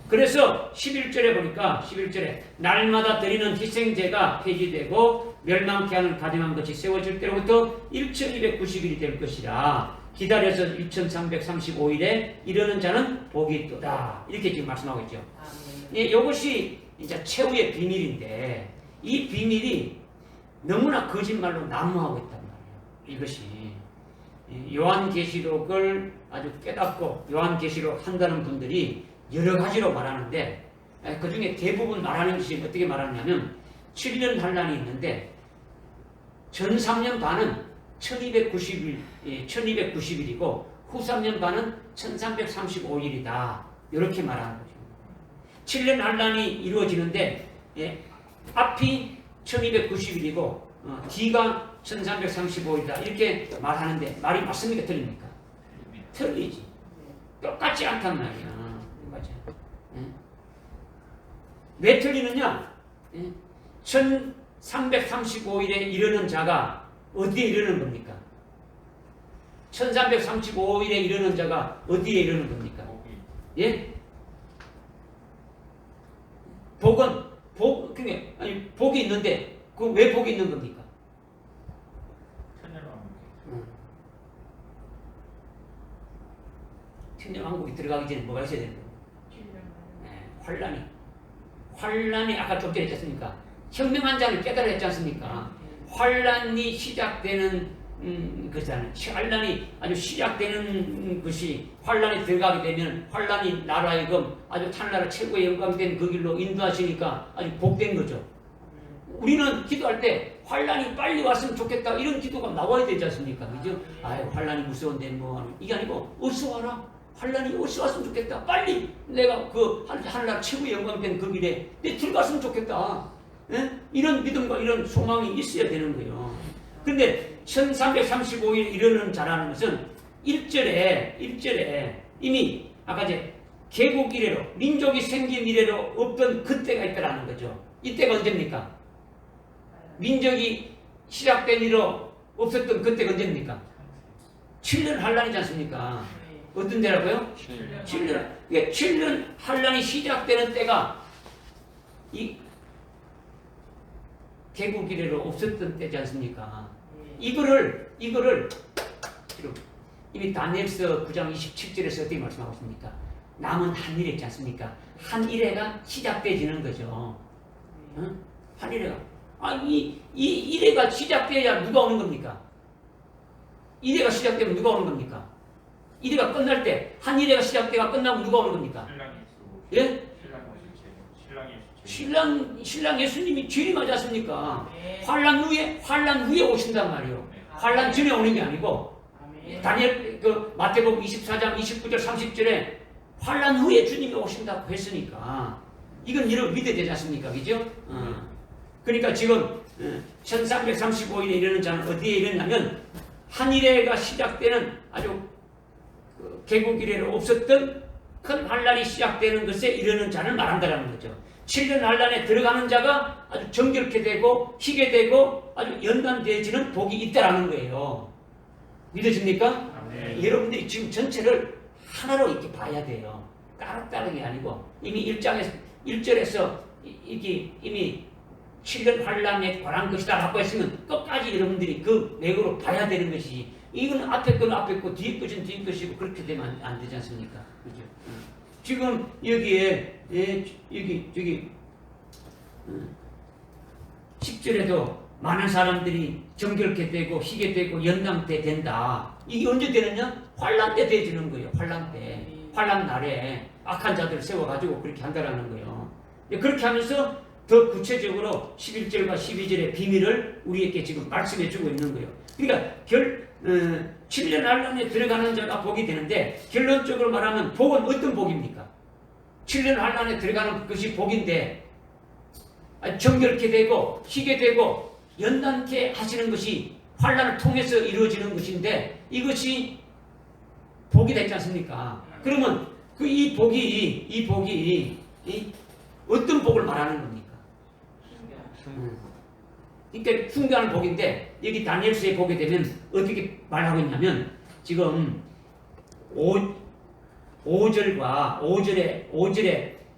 그래서 11절에 보니까 11절에 날마다 드리는 희생제가 폐지되고 멸망케 하는 가증한 것이 세워질 때로부터 1290일이 될 것이라 기다려서 1335일에 이르는 자는 복이 있도다. 이렇게 지금 말씀하고 있죠. 예, 이것이 이제 최후의 비밀인데 이 비밀이 너무나 거짓말로 난무하고 있단 말이에요. 이것이 요한계시록을 아주 깨닫고 요한계시록 한다는 분들이 여러 가지로 말하는데 그 중에 대부분 말하는 것이 어떻게 말하냐면 7년 환란이 있는데 전 3년 반은 1290일이고 후 3년 반은 1335일이다. 이렇게 말하는 거죠. 7년 환란이 이루어지는데 앞이 1290일이고 뒤가 1335일이다. 이렇게 말하는데 말이 맞습니까? 틀립니까? 틀리지. 똑같지 않단 말이야. 맞아. 왜 틀리느냐? 1335일에 이르는 자가 어디에 이르는 겁니까? 1335일에 이르는 자가 어디에 이르는 겁니까? 예? 복이 있는데 그 왜 복이 있는 겁니까? 천년왕국이 들어가기 전에 뭐가 있어야 되는 거예요? 환란이 아까 좀 전에 했지 않습니까? 혁명한 자를 깨달아 했지 않습니까? 환란이 시작되는 것이잖아요. 환란이 아주 시작되는 것이 환란이 들어가게 되면 환란이 나라이금 아주 하늘나라 최고의 영광된 그 길로 인도하시니까 아주 복된 거죠. 우리는 기도할 때 환란이 빨리 왔으면 좋겠다 이런 기도가 나와야 되지 않습니까? 그죠? 아유 환란이 무서운데 뭐 이게 아니고 어서 와라. 환란이 어서 왔으면 좋겠다. 빨리 내가 그 하늘나라 최고의 영광된 그 길에 내 들어갔으면 좋겠다. 예? 이런 믿음과 이런 소망이 있어야 되는 거예요. 근데 1335일 이르는 자라는 것은 1절에 이미 아까 이제 개국 이래로 민족이 생긴 이래로 없던 그때가 있다라는 거죠. 이때가 언제입니까? 민족이 시작된 이로 없었던 그때가 언제입니까? 7년 환란이지 않습니까? 어떤 때라고요? 7년. 7년 환란이 시작되는 때가 이 개국 이래로 없었던 때지 않습니까? 이거를 지금 이미 다니엘서 9장 27절에서 어떻게 말씀하고 있습니까? 남은 한 일에 있지 않습니까? 한 일회가 시작되지는 거죠. 한 일회가. 이 일회가 시작돼야 누가 오는 겁니까? 일회가 시작되면 누가 오는 겁니까? 일회가 끝날 때 한 일회가 시작돼가 끝나면 누가 오는 겁니까? 예? 신랑 예수님이 재림하지 않습니까? 환란 후에 오신단 말이에요. 환란 전에 오는 게 아니고 다니엘 마태복음 24장 29절 30절에 환란 후에 주님이 오신다고 했으니까 이건 여러분 믿어야 되지 않습니까? 그죠? 그러니까 지금 1335일에 이르는 자는 어디에 이르냐면 한 일회가 시작되는 아주 개국 이래로 없었던 큰 환란이 시작되는 것에 이르는 자를 말한다는 거죠. 7년 환란에 들어가는 자가 아주 정결케 되고 희게 되고 아주 연단되어지는 복이 있다라는 거예요. 믿어집니까? 여러분들이 지금 전체를 하나로 이렇게 봐야 돼요. 따로따로가 아니고 이미 1절에서 이미 7년 환란에 관한 것이다 라고 했으면 끝까지 여러분들이 그 맥으로 봐야 되는 것이 이건 앞에 건 앞에 거 뒤에 것은 뒤에 것이고 그렇게 되면 안 되지 않습니까? 그죠? 지금 여기에 여기 10절에도 많은 사람들이 정결케 되고 희게 되고 연당 때 된다. 이게 언제 되느냐? 환란 때 되어지는 거예요. 환란 때. 환란 날에 악한 자들을 세워가지고 그렇게 한다라는 거예요. 그렇게 하면서 더 구체적으로 11절과 12절의 비밀을 우리에게 지금 말씀해 주고 있는 거예요. 그러니까 7년 환란에 들어가는 자가 복이 되는데 결론적으로 말하면 복은 어떤 복입니까? 7년 환란에 들어가는 것이 복인데 정결케 되고 희게 되고 연단케 하시는 것이 환란을 통해서 이루어지는 것인데 이것이 복이 되지 않습니까? 그러면 이 복이 어떤 복을 말하는 겁니까? 그러니까 숭배하는 복인데 여기 다니엘서에 보게 되면 어떻게 말하고 있냐면 지금 5절에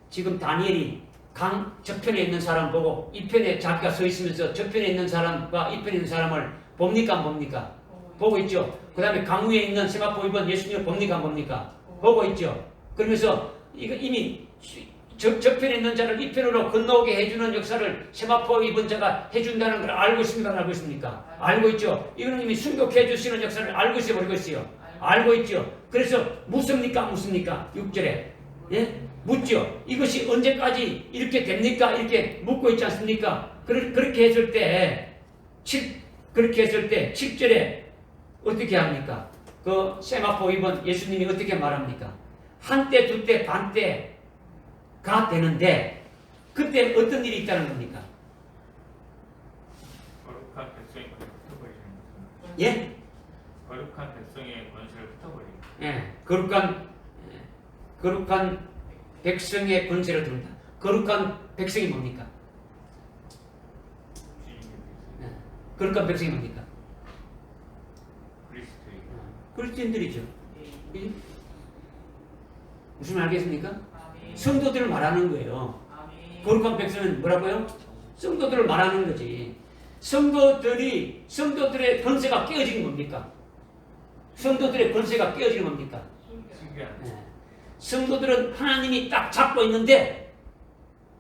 지금 다니엘이 강 저편에 있는 사람 보고 이 편에 자기가 서 있으면서 저편에 있는 사람과 이 편에 있는 사람을 봅니까 안 봅니까? 보고 있죠. 그 다음에 강우에 있는 세마포 입은 예수님을 봅니까 안 봅니까? 보고 있죠. 그러면서 이거 이미 저편에 있는 자를 이 편으로 건너오게 해주는 역사를 세마포 입은 자가 해준다는 걸 알고 있습니까? 안 알고 있습니까? 알고 있죠. 이거는 이미 순교해 주시는 역사를 알고 있어요, 모르고 있어요? 알고 있죠. 그래서 묻습니까? 묻습니까? 6절에 예? 묻죠. 이것이 언제까지 이렇게 됩니까? 이렇게 묻고 있지 않습니까? 그렇게 했을 때 그렇게 했을 때 7절에 어떻게 합니까? 그 세마포 입은 예수님이 어떻게 말합니까? 한때, 두때, 반때가 되는데 그때 어떤 일이 있다는 겁니까? 거룩한 백성의 권세를 흩어버리는 거죠. 예? 거룩한 백성의 권세를 흩어버리는 거죠. 예, 거룩한 백성의 권세를 둔다. 거룩한 백성이 뭡니까? 예, 거룩한 백성이 뭡니까? 그리스도의 그리스도인들이죠. 무슨 말 알겠습니까? 성도들을 말하는 거예요. 거룩한 백성은 뭐라고요? 성도들을 말하는 거지. 성도들의 권세가 깨어지는 겁니까? 성도들의 권세가 깨어지는 겁니까? 신기한 네. 성도들은 하나님이 딱 잡고 있는데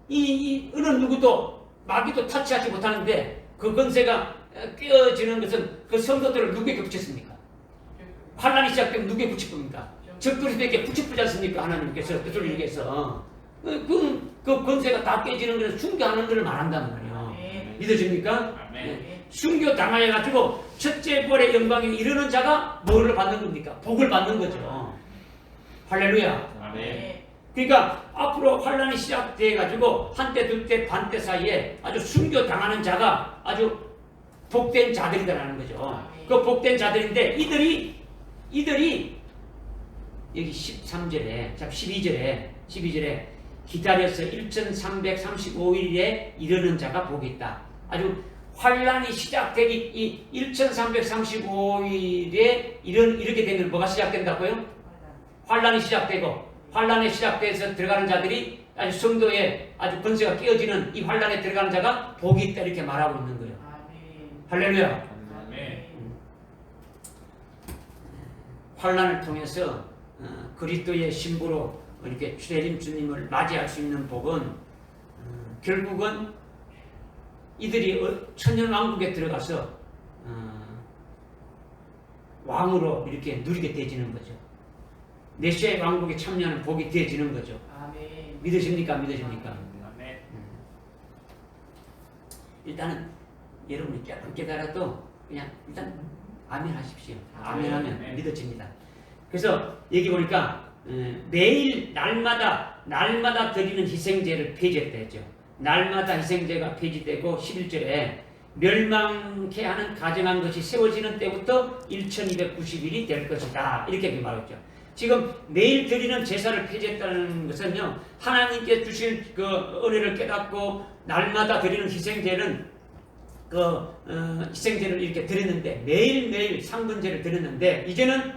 어느 누구도 마귀도 타치하지 못하는데 그 권세가 깨어지는 것은 그 성도들을 누구에게 붙였습니까? 환란이 시작되면 누구에게 붙일 겁니까? 적그리스도에게 붙여주지 않습니까? 하나님께서 되돌리께서 그 권세가 다 깨지는 것은 순교하는 것을 말한단 말이에요. 믿어집니까? 네. 순교 당하여가지고 첫째 벌의 영광에 이르는 자가 뭐를 받는 겁니까? 복을 받는 거죠. 할렐루야. 아멘. 그러니까 앞으로 환란이 시작돼가지고 한때, 둘때, 반때 사이에 아주 순교 당하는 자가 아주 복된 자들이다라는 거죠. 그 복된 자들인데 이들이 여기 13절에, 12절에 기다려서 1335일에 이르는 자가 복이 있다. 아주 환란이 시작되기 이 1335일에 이르게 되면 뭐가 시작된다고요? 환란이 시작되고 환란에 시작돼서 들어가는 자들이 아주 성도의 아주 권세가 깨어지는 이 환란에 들어가는 자가 복이 있다 이렇게 말하고 있는 거예요. 할렐루야. 아멘. 환란을 통해서 그리스도의 신부로 이렇게 주대림 주님을 맞이할 수 있는 복은 결국은 이들이 천년왕국에 들어가서 왕으로 이렇게 누리게 되지는 거죠. 메시아의 왕국에 참여하는 복이 되어지는 거죠. 믿으십니까? 믿으십니까? 아멘. 일단은 여러분이 조금 깨달아도 그냥 일단 아멘 하십시오. 아멘 하면 믿어집니다. 그래서 여기 보니까 매일 날마다 드리는 희생제를 폐지했다 했죠. 날마다 희생제가 폐지되고 11절에 멸망케 하는 가증한 것이 세워지는 때부터 1290일이 될 것이다. 이렇게 말했죠. 지금 매일 드리는 제사를 폐지했다는 것은요, 하나님께 주신 그 은혜를 깨닫고 날마다 드리는 희생제는 희생제를 이렇게 드렸는데 매일매일 상분제를 드렸는데 이제는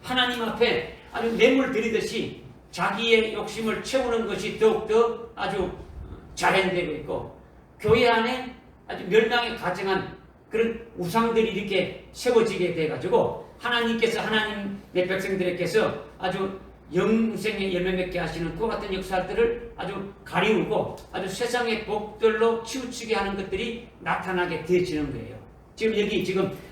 하나님 앞에 아주 뇌물 드리듯이 자기의 욕심을 채우는 것이 더욱더 아주 잘현되고 있고 교회 안에 아주 멸망에 가증한 그런 우상들이 이렇게 세워지게 돼가지고 하나님께서 하나님의 백성들에게서 아주 영생의 열매 맺게 하시는 그와 같은 역사들을 아주 가리우고 아주 세상의 복들로 치우치게 하는 것들이 나타나게 되어지는 거예요. 지금 여기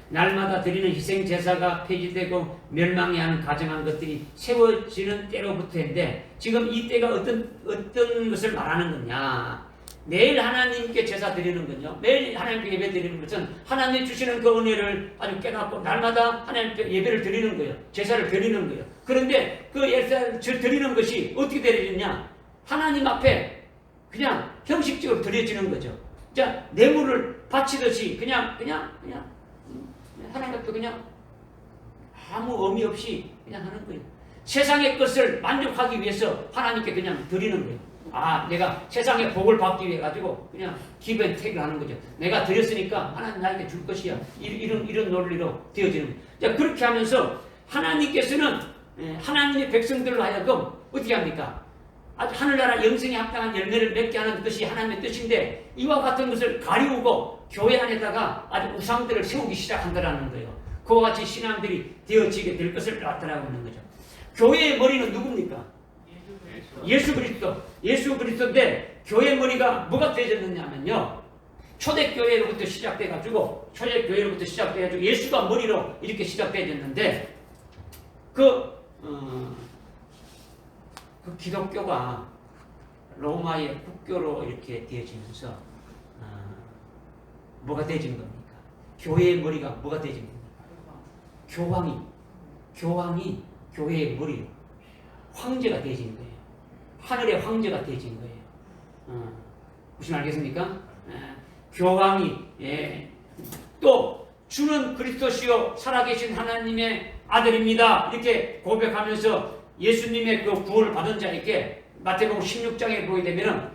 날마다 드리는 희생 제사가 폐지되고 멸망해 하는 가증한 것들이 세워지는 때로부터인데 지금 이 때가 어떤 것을 말하는 거냐? 매일 하나님께 제사 드리는 건요. 매일 하나님께 예배 드리는 것은 하나님이 주시는 그 은혜를 아주 깨닫고 날마다 하나님께 예배를 드리는 거예요. 제사를 드리는 거예요. 그런데 그 예사를 드리는 것이 어떻게 드려지냐? 하나님 앞에 그냥 형식적으로 드려지는 거죠. 자, 뇌물을 바치듯이 그냥 하나님 앞에 그냥 아무 의미 없이 그냥 하는 거예요. 세상의 것을 만족하기 위해서 하나님께 그냥 드리는 거예요. 내가 세상의 복을 받기 위해 가지고 그냥 기브앤 테이크를 하는 거죠. 내가 드렸으니까 하나님 나에게 줄 것이야. 이런 논리로 되어지는 거예요. 자, 그렇게 하면서 하나님께서는 하나님의 백성들로 하여금 어떻게 합니까? 아주 하늘나라 영생에 합당한 열매를 맺게 하는 것이 하나님의 뜻인데 이와 같은 것을 가리우고 교회 안에다가 아주 우상들을 세우기 시작한다라는 거예요. 그와 같이 신앙들이 되어지게 될 것을 나타나고 있는 거죠. 교회의 머리는 누굽니까? 예수 그리스도. 예수 그리스도인데 교회 머리가 뭐가 되어졌느냐면요. 초대교회로부터 시작돼가지고 예수가 머리로 이렇게 시작되어졌는데 그 기독교가 로마의 국교로 이렇게 되어지면서 뭐가 되어진 겁니까? 교회의 머리가 뭐가 되어진 겁니까? 교황이 교회의 머리로 황제가 되어진 거예요. 하늘의 황제가 되어진 거예요. 무슨 알겠습니까? 교황이 또 주는 그리스도시요 살아계신 하나님의 아들입니다. 이렇게 고백하면서 예수님의 그 구원을 받은 자에게 마태복음 16장에 보게 되면은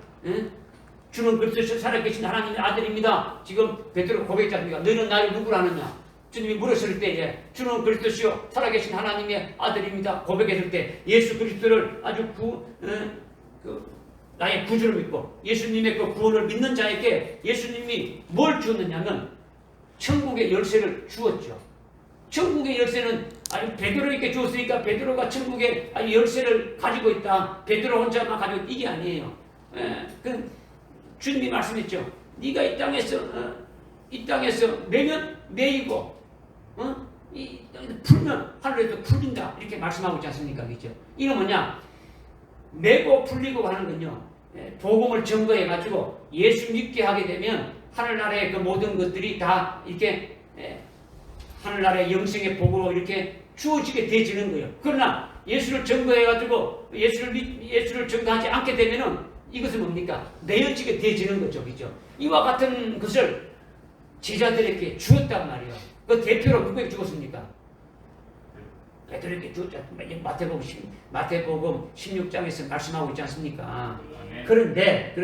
주는 그리스도시요 살아계신 하나님의 아들입니다. 지금 베드로 고백했지 않습니까? 너희는 나를 누구로 하느냐? 주님이 물었을 때 주는 그리스도시요 살아계신 하나님의 아들입니다. 고백했을 때 예수 그리스도를 아주 나의 구주를 믿고 예수님의 그 구원을 믿는 자에게 예수님이 뭘 주었느냐면 천국의 열쇠를 주었죠. 천국의 열쇠는 아주 베드로에게 주었으니까 베드로가 천국의 아주 열쇠를 가지고 있다. 베드로 혼자만 가지고 이게 아니에요. 그 주님이 말씀했죠. 네가 이 땅에서 매면 매이고 이 땅에서 풀면 하늘에서 풀린다. 이렇게 말씀하고 있지 않습니까? 그렇죠? 이건 뭐냐? 매고 풀리고 하는 건요. 복음을 증거해 가지고 예수 믿게 하게 되면 하늘나라의 그 모든 것들이 다 이렇게 하늘나라의 영생의 복으로 이렇게 주어지게 되어지는 거예요. 그러나 예수를 증거해 가지고 예수를 증거하지 않게 되면은 이것은 뭡니까? 내어지게 되어지는 거죠. 그죠? 이와 같은 것을 제자들에게 주었단 말이에요. 그 대표로 누구에게 주었습니까? 베드로에게 주었죠. 마태복음 16장에서 말씀하고 있지 않습니까? 그런데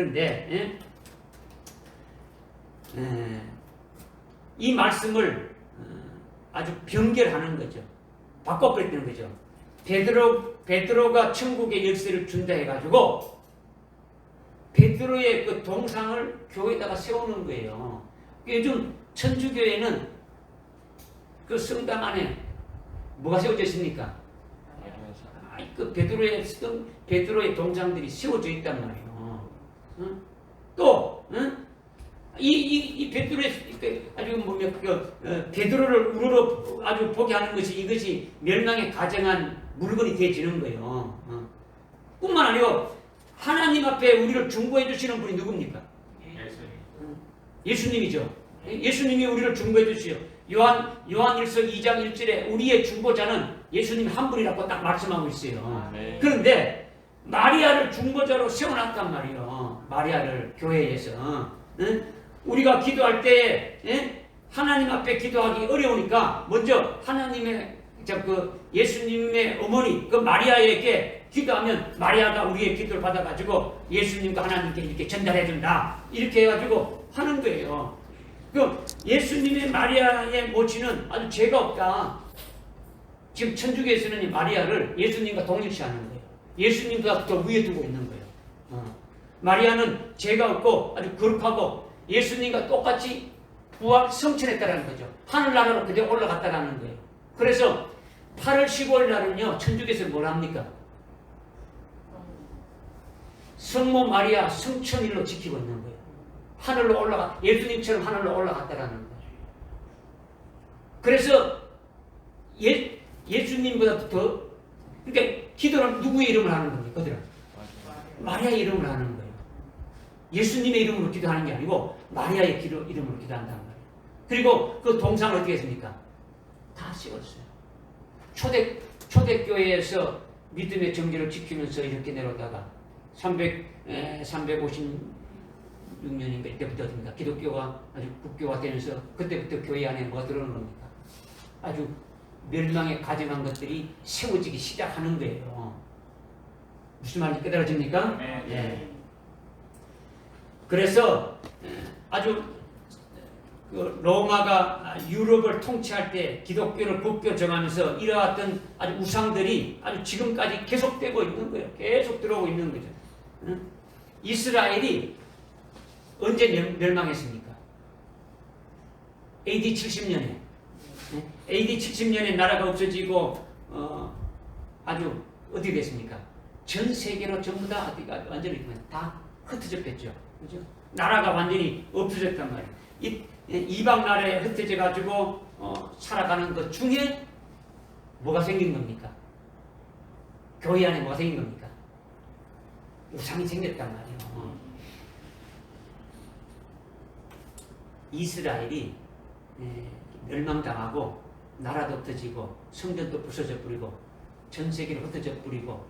이 말씀을 아주 변결하는 거죠. 바꿔버리는 거죠. 베드로가 천국의 열쇠를 준다 해가지고 베드로의 그 동상을 교회에다가 세우는 거예요. 요즘 천주교회는 그 성당 안에 뭐가 세워져 있습니까? 그 베드로의 동상들이 세워져 있단 말이에요. 또 이 베드로의 아주 베드로를 우러러 아주 보게 하는 것이 이것이 멸망에 가정한 물건이 되어지는 거예요. 뿐만 아니고 하나님 앞에 우리를 중보해 주시는 분이 누굽니까? 예수님이죠. 예수님이 우리를 중보해 주시죠. 요한일서 2장 1절에 우리의 중보자는 예수님 한 분이라고 딱 말씀하고 있어요. 그런데 마리아를 중보자로 세워놨단 말이에요. 마리아를 교회에서. 우리가 기도할 때 하나님 앞에 기도하기 어려우니까 먼저 하나님의 예수님의 어머니 그 마리아에게 기도하면 마리아가 우리의 기도를 받아가지고 예수님과 하나님께 이렇게 전달해준다. 이렇게 해가지고 하는 거예요. 그 예수님의 마리아의 모친은 아주 죄가 없다. 지금 천주교에서는 이 마리아를 예수님과 동일시하는 거예요. 예수님보다 더 위에 두고 있는 거예요. 마리아는 죄가 없고 아주 거룩하고 예수님과 똑같이 부활 성천했다라는 거죠. 하늘나라로 그대로 올라갔다라는 거예요. 그래서 8월 15일 날은요, 천주교에서 뭘 합니까? 성모 마리아 성천일로 지키고 있는 거예요. 하늘로 예수님처럼 하늘로 올라갔다라는 거예요. 그래서 예수님보다 더, 그러니까 기도는 누구의 이름을 하는 겁니까? 그들은 마리아의 이름을 하는 거예요. 예수님의 이름으로 기도하는 게 아니고 마리아의 이름으로 기도한다는 거예요. 그리고 그 동상을 어떻게 했습니까? 다 씌웠어요. 초대교회에서 믿음의 정죄를 지키면서 이렇게 내려오다가 356년인가 이때부터 어딥니까? 기독교가 아주 국교가 되면서 그때부터 교회 안에 뭐가 들어오는 겁니까? 아주 멸망에 가정한 것들이 세워지기 시작하는 거예요. 무슨 말인지 깨달아집니까? 네. 그래서 아주 로마가 유럽을 통치할 때 기독교를 국교 정하면서 이러한 아주 우상들이 아주 지금까지 계속되고 있는 거예요. 계속 들어오고 있는 거죠. 응? 이스라엘이 언제 멸망했습니까? AD 70년에. AD 70년에 나라가 없어지고 아주 어떻게 됐습니까? 전 세계로 전부 다 완전히 다 흩어져 뺐죠. 그죠? 나라가 완전히 없어졌단 말이에요. 이방 나라에 흩어져 가지고 살아가는 것 중에 뭐가 생긴 겁니까? 교회 안에 뭐가 생긴 겁니까? 우상이 생겼단 말이에요. 이스라엘이 멸망당하고 나라도 흩어지고 성전도 부서져 버리고 전 세계로 흩어져 버리고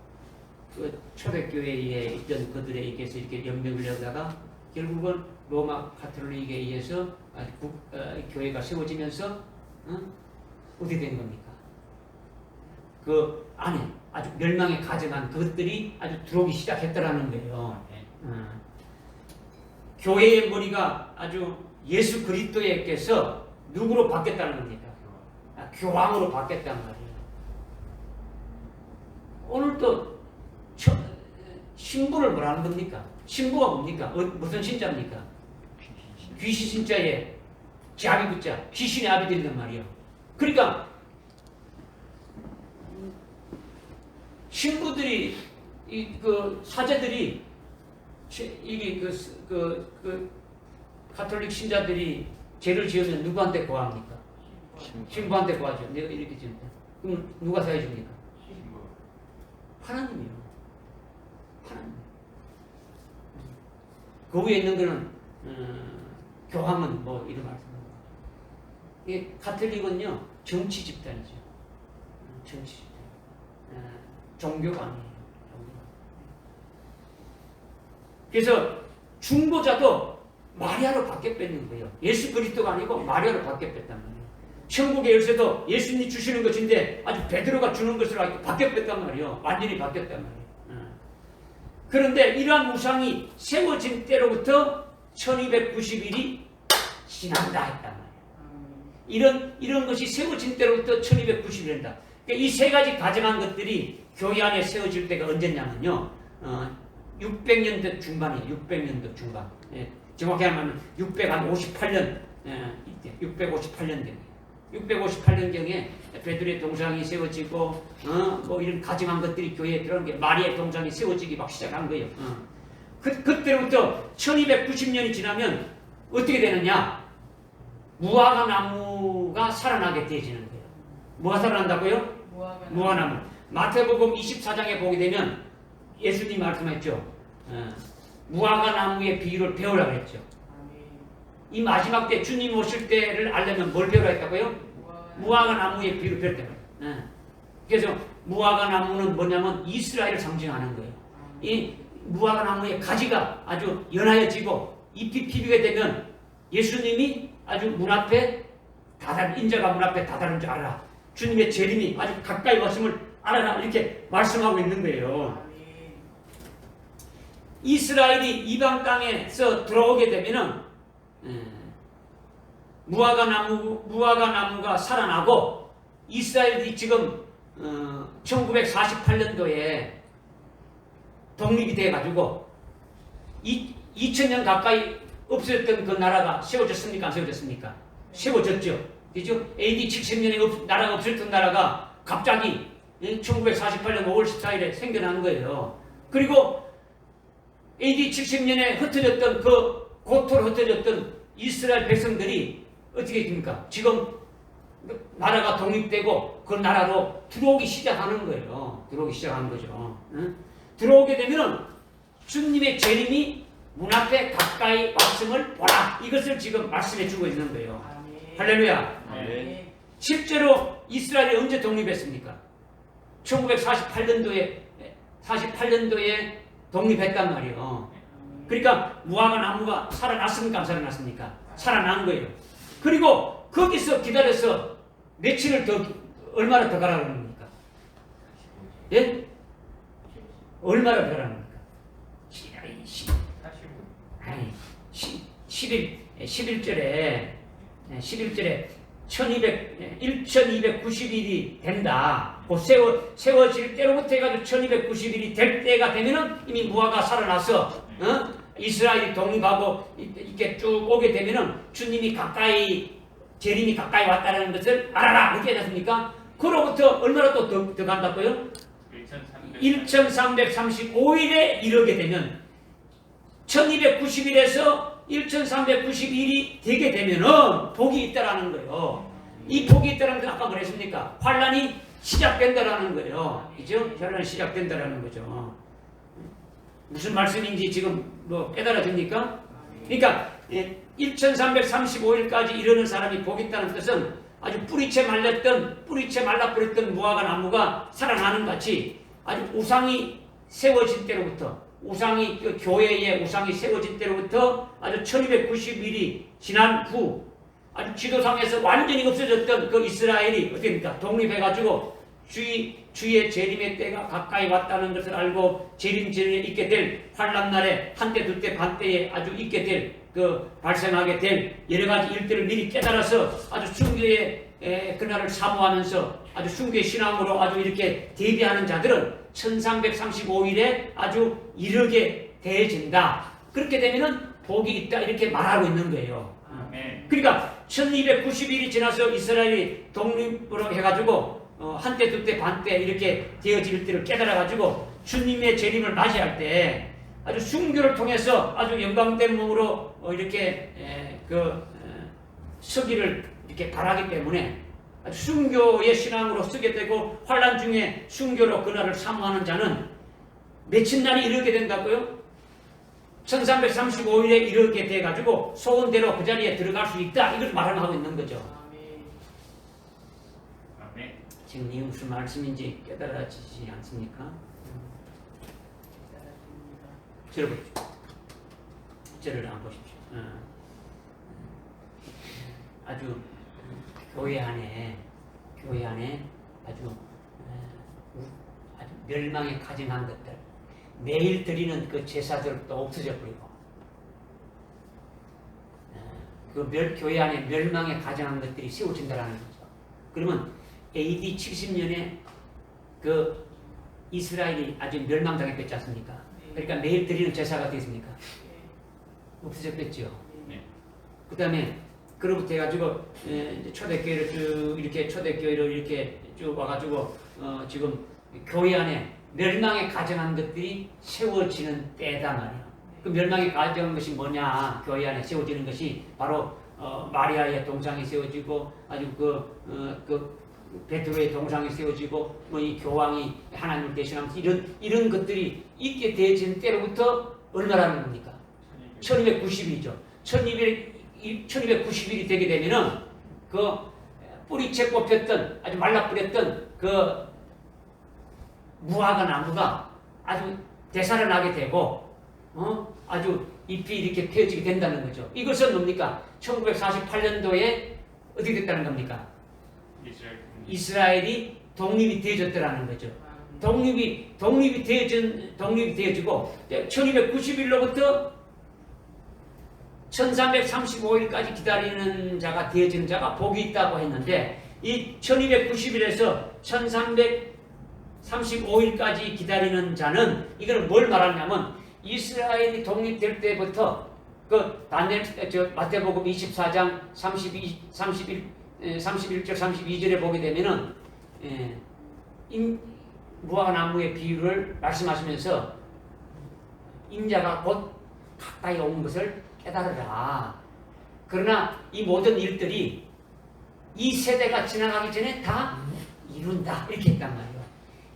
그 초대교회에 있던 그들에 의해서 이렇게 연명을 하다가 결국은 로마 가톨릭에 의해서 교회가 세워지면서 어떻게 된 겁니까? 그 안에 아주 멸망에 가증한 그것들이 아주 들어오기 시작했더라는 거예요. 교회의 머리가 아주 예수 그리스도에게서 누구로 바뀌었다는 겁니까? 교황으로 바뀌었단 말이에요. 오늘 또 신부를 뭐라는 겁니까? 신부가 뭡니까? 무슨 신자입니까? 귀신 신자에 자비 붙자 귀신의 아비들이란 말이에요. 그러니까 신부들이 그 사제들이 이게 그 가톨릭 신자들이 죄를 지으면 누구한테 고합니까? 신부한테 고하죠. 내가 이렇게 지을 때. 그럼 누가 사해 줍니까? 하나님이요. 하나님. 그 위에 있는 거는 교황은 뭐 이런 말씀입니다. 이 가톨릭은요 정치 집단이죠. 정치 집단. 종교가 아니에요. 그래서 중보자도 마리아로 바뀌어 뺐는 거예요. 예수 그리스도가 아니고 마리아로 바뀌어 뺐단 말이에요. 천국의 열쇠도 예수님이 주시는 것인데 아주 베드로가 주는 것으로 바뀌어 뺐단 말이에요. 완전히 바뀌었단 말이에요. 그런데 이러한 우상이 세워진 때로부터 1290일이 지난다 했단 말이에요. 이런 것이 세워진 때로부터 1290일이란다. 그러니까 이 세 가지 가정한 것들이 교회 안에 세워질 때가 언제냐면요. 600년대 중반이에요. 600년대 중반. 예, 정확히 하면 658년, 이때 658년경에 658년경에 베드로의 동상이 세워지고 뭐 이런 가증한 것들이 교회에 들어온 게 마리아의 동상이 세워지기 막 시작한 거예요. 그때부터 1290년이 지나면 어떻게 되느냐? 무화과 나무가 살아나게 되어지는 거예요. 뭐가 살아난다고요? 무화과나무. 마태복음 24장에 보게 되면 예수님 말씀했죠. 무화과 나무의 비유를 배우라고 했죠. 이 마지막 때 주님 오실 때를 알려면 뭘 배우라 했다고요? 무화과 나무의 비유를 배웠다고요. 그래서 무화과 나무는 뭐냐면 이스라엘을 상징하는 거예요. 이 무화과 나무의 가지가 아주 연하여지고 잎이 피게 되면 예수님이 아주 문 앞에 인자가 문 앞에 다다른 줄 알아. 주님의 재림이 아주 가까이 왔음을 알아라. 이렇게 말씀하고 있는 거예요. 이스라엘이 이방 땅에서 들어오게 되면은 무화과 나무가 살아나고 이스라엘이 지금 1948년도에 독립이 돼가지고 2000년 가까이 없어졌던 그 나라가 세워졌습니까? 안 세워졌습니까? 세워졌죠. 그죠? AD 70년에 나라가 없어졌던 나라가 갑자기 1948년 5월 14일에 생겨난 거예요. 그리고 AD 70년에 흩어졌던 그 고토로 흩어졌던 이스라엘 백성들이 어떻게 됩니까? 지금 나라가 독립되고 그 나라로 들어오기 시작하는 거예요. 들어오기 시작하는 거죠. 들어오게 되면 주님의 재림이 문 앞에 가까이 왔음을 보라. 이것을 지금 말씀해 주고 있는 거예요. 할렐루야. 아멘. 실제로 이스라엘이 언제 독립했습니까? 1948년도에 독립했단 말이에요. 그러니까 무화과 나무가 살아났습니까? 안 살아났습니까? 살아난 거예요. 그리고 거기서 기다려서 며칠을 얼마나 더 가라는 겁니까? 예? 얼마나 더 가라는 겁니까? 11절에 1290일이 된다. 그 세워질 때로부터 해가지고 1290일이 될 때가 되면은 이미 무화가 살아나서 이스라엘이 독립하고 이렇게 쭉 오게 되면은 주님이 가까이 재림이 가까이 왔다는 것을 알아라. 그렇게 하지 않습니까? 그로부터 얼마나 또 더 간다고요? 1335일에 이르게 되면 1290일에서 1391이 되게 되면은 복이 있다라는 거예요. 이 복이 있다는 건 아까 그랬습니까? 환란이 시작된다라는 거예요. 그죠? 환란이 시작된다라는 거죠. 무슨 말씀인지 지금 뭐 깨달아집니까? 그러니까 1335일까지 이르는 사람이 복이 있다는 뜻은 아주 뿌리채 말라버렸던 무화과 나무가 살아나는 같이 아주 우상이 세워진 때로부터 우상이 그 교회의 우상이 세워진 때로부터 아주 1290일이 지난 후 아주 지도상에서 완전히 없어졌던 그 이스라엘이 어떻게 됩니까? 독립해가지고 주의 재림의 때가 가까이 왔다는 것을 알고 재림 전에 있게 될 환란 날에 한때 둘때 반때에 아주 있게 될 그 발생하게 될 여러 가지 일들을 미리 깨달아서 아주 순교의 그날을 사모하면서 아주 순교의 신앙으로 아주 이렇게 대비하는 자들은 1335일에 아주 이르게 되어진다. 그렇게 되면은 복이 있다 이렇게 말하고 있는 거예요. 그러니까 1290일이 지나서 이스라엘이 독립으로 해가지고 한때 두때 반때 이렇게 되어질 때를 깨달아가지고 주님의 재림을 맞이할 때 아주 순교를 통해서 아주 영광된 몸으로 이렇게 서기를 이렇게 바라기 때문에 아주 순교의 신앙으로 쓰게 되고 환란 중에 순교로 그날을 사모하는 자는 며칠 날이 이르게 된다고요? 1335일에 이르게 돼가지고 소원대로 그 자리에 들어갈 수 있다. 이걸 말하고 있는 거죠. 지금 이 무슨 말씀인지 깨달아지지 않습니까? 들어보십시오. 절을 한번 보십시오. 아주 교회 안에 아주 멸망에 가증한 것들 매일 드리는 그 제사들도 없어져 버리고 교회 안에 멸망에 가증한 것들이 세워진다는 거죠. 그러면 AD 70년에 그 이스라엘이 아주 멸망당했지 않습니까? 그러니까 매일 드리는 제사가 됐습니까? 없어졌겠죠. 그 다음에 그로부터 해가지고 초대교회를 쭉 이렇게 초대교회를 이렇게 쭉 와가지고 지금 교회 안에 멸망에 가정한 것들이 세워지는 때다 말이에요. 그 멸망에 가정한 것이 뭐냐? 교회 안에 세워지는 것이 바로 마리아의 동상이 세워지고 아주 그 베드로의 동상이 세워지고 뭐 이 교황이 하나님을 대신하면서 이런 것들이 있게 되어진 때로부터 얼마라는 겁니까? 1290일이죠. 1290일이 되게 되면은 그 뿌리채 뽑혔던 아주 말라뿌렸던 그 무화과 나무가 아주 되살아나게 되고 아주 잎이 이렇게 펴지게 된다는 거죠. 이것은 뭡니까? 1948년도에 어떻게 됐다는 겁니까? 이스라엘이 독립이 되어졌더라는 거죠. 독립이 되어지고 1290일로부터 1335일까지 기다리는 자가 되어지는 자가 복이 있다고 했는데 이 1290일에서 1335일까지 기다리는 자는 이거는 뭘 말하냐면 이스라엘이 독립될 때부터 그 마태복음 24장 31절 32절에 보게 되면은 무화과 나무의 비유를 말씀하시면서 인자가 곧 가까이 온 것을 깨달으라. 그러나 이 모든 일들이 이 세대가 지나가기 전에 다 이룬다. 이렇게 했단 말이에요.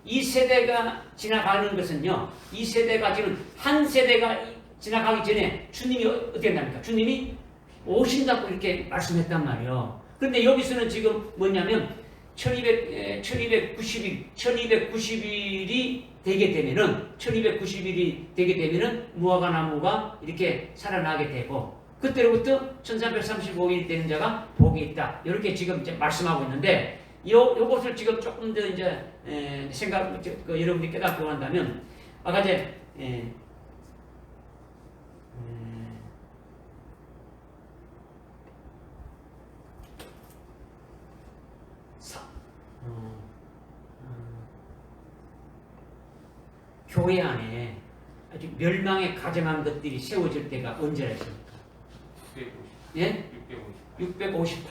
이 세대가 지나가는 것은요. 이 세대가 지금 한 세대가 지나가기 전에 주님이 어떻게 한답니까? 주님이 오신다고 이렇게 말씀했단 말이에요. 그런데 여기서는 지금 뭐냐면 1290일이 되게 되면은 무화과 나무가 이렇게 살아나게 되고 그때로부터 1335일 되는 자가 복이 있다. 이렇게 지금 이제 말씀하고 있는데 요것을 지금 조금 더 이제 여러분들이 깨닫고 한다면 아까 이제 고해 안에 아주 멸망에 가정한 것들이 세워질 때가 언제라 했습니까? 650. 예? 650.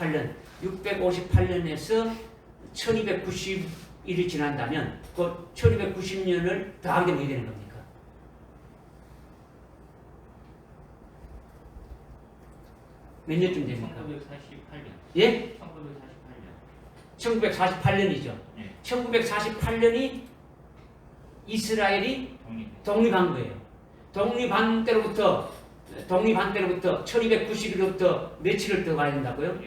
658년에서 1290일이 지난다면 그 1290년을 더하게 되면 어떻게 되는 겁니까? 몇 년쯤 됩니까? 1948년. 예? 1948년. 1948년이죠. 네. 1948년이 이스라엘이 독립한 거예요. 독립한 때로부터 1290일로부터 며칠을 더 가야 된다고요?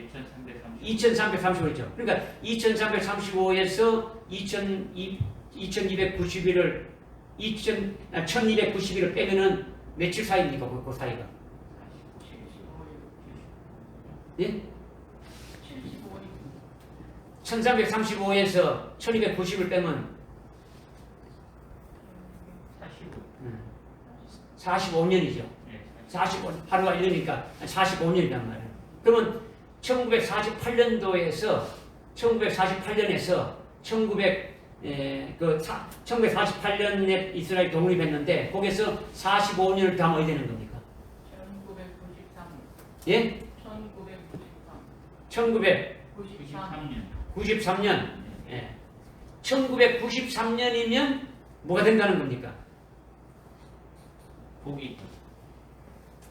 2335죠. 그러니까 2335에서 1290일을 1290일을 빼면은 며칠 사이입니까? 그 사이가? 예? 1335에서 1290을 빼면 45년이죠. 45, 하루가 1년이니까 45년이란 말이에요. 그러면 1948년에서 1948년에 이스라엘 독립했는데 거기서 45년을 더하면 어떻게 되는 겁니까? 1993. 예? 1993. 1993년. 예. 1993년이면 뭐가 된다는 겁니까?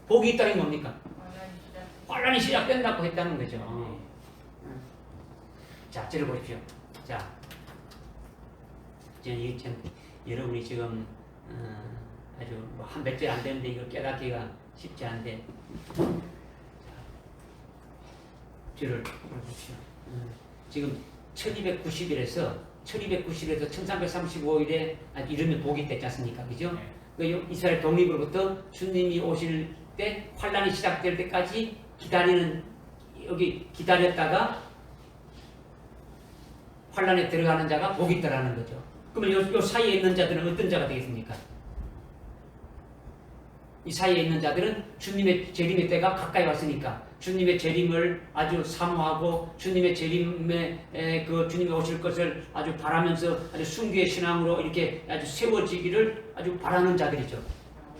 복이 있다는 게 뭡니까? 환란이 시작된다고 했다는 거죠. 자, 들어보십시오. 자, 여러분이 지금 아주 한 몇 절 안 되는데 이걸 깨닫기가 쉽지 않은데 줄을 보십시오. 지금 1290일에서 1335일에 이러면 복이 됐지 않습니까? 그죠? 그 이스라엘 독립으로부터 주님이 오실 때 환란이 시작될 때까지 기다렸다가 환란에 들어가는 자가 복이 있다라는 거죠. 그러면 요 사이에 있는 자들은 어떤 자가 되겠습니까? 이 사이에 있는 자들은 주님의 재림의 때가 가까이 왔으니까 주님의 재림을 아주 사모하고 주님의 재림에 주님이 오실 것을 아주 바라면서 아주 순교의 신앙으로 이렇게 아주 세워지기를 아주 바라는 자들이죠.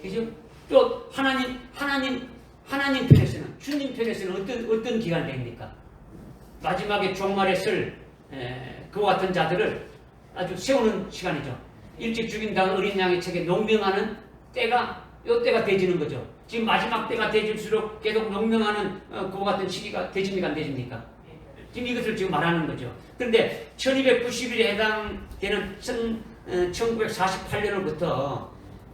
그죠? 또 하나님 편에서는 주님 편에서는 어떤 기간이 됩니까? 마지막에 종말에 쓸 그와 같은 자들을 아주 세우는 시간이죠. 일찍 죽인다는 어린 양의 책에 농명하는 때가 요 때가 되지는 거죠. 지금 마지막 때가 되질수록 계속 농명하는 그와 같은 시기가 되집니까 안 되집니까? 지금 이것을 지금 말하는 거죠. 그런데 1290일에 해당되는 1948년으로부터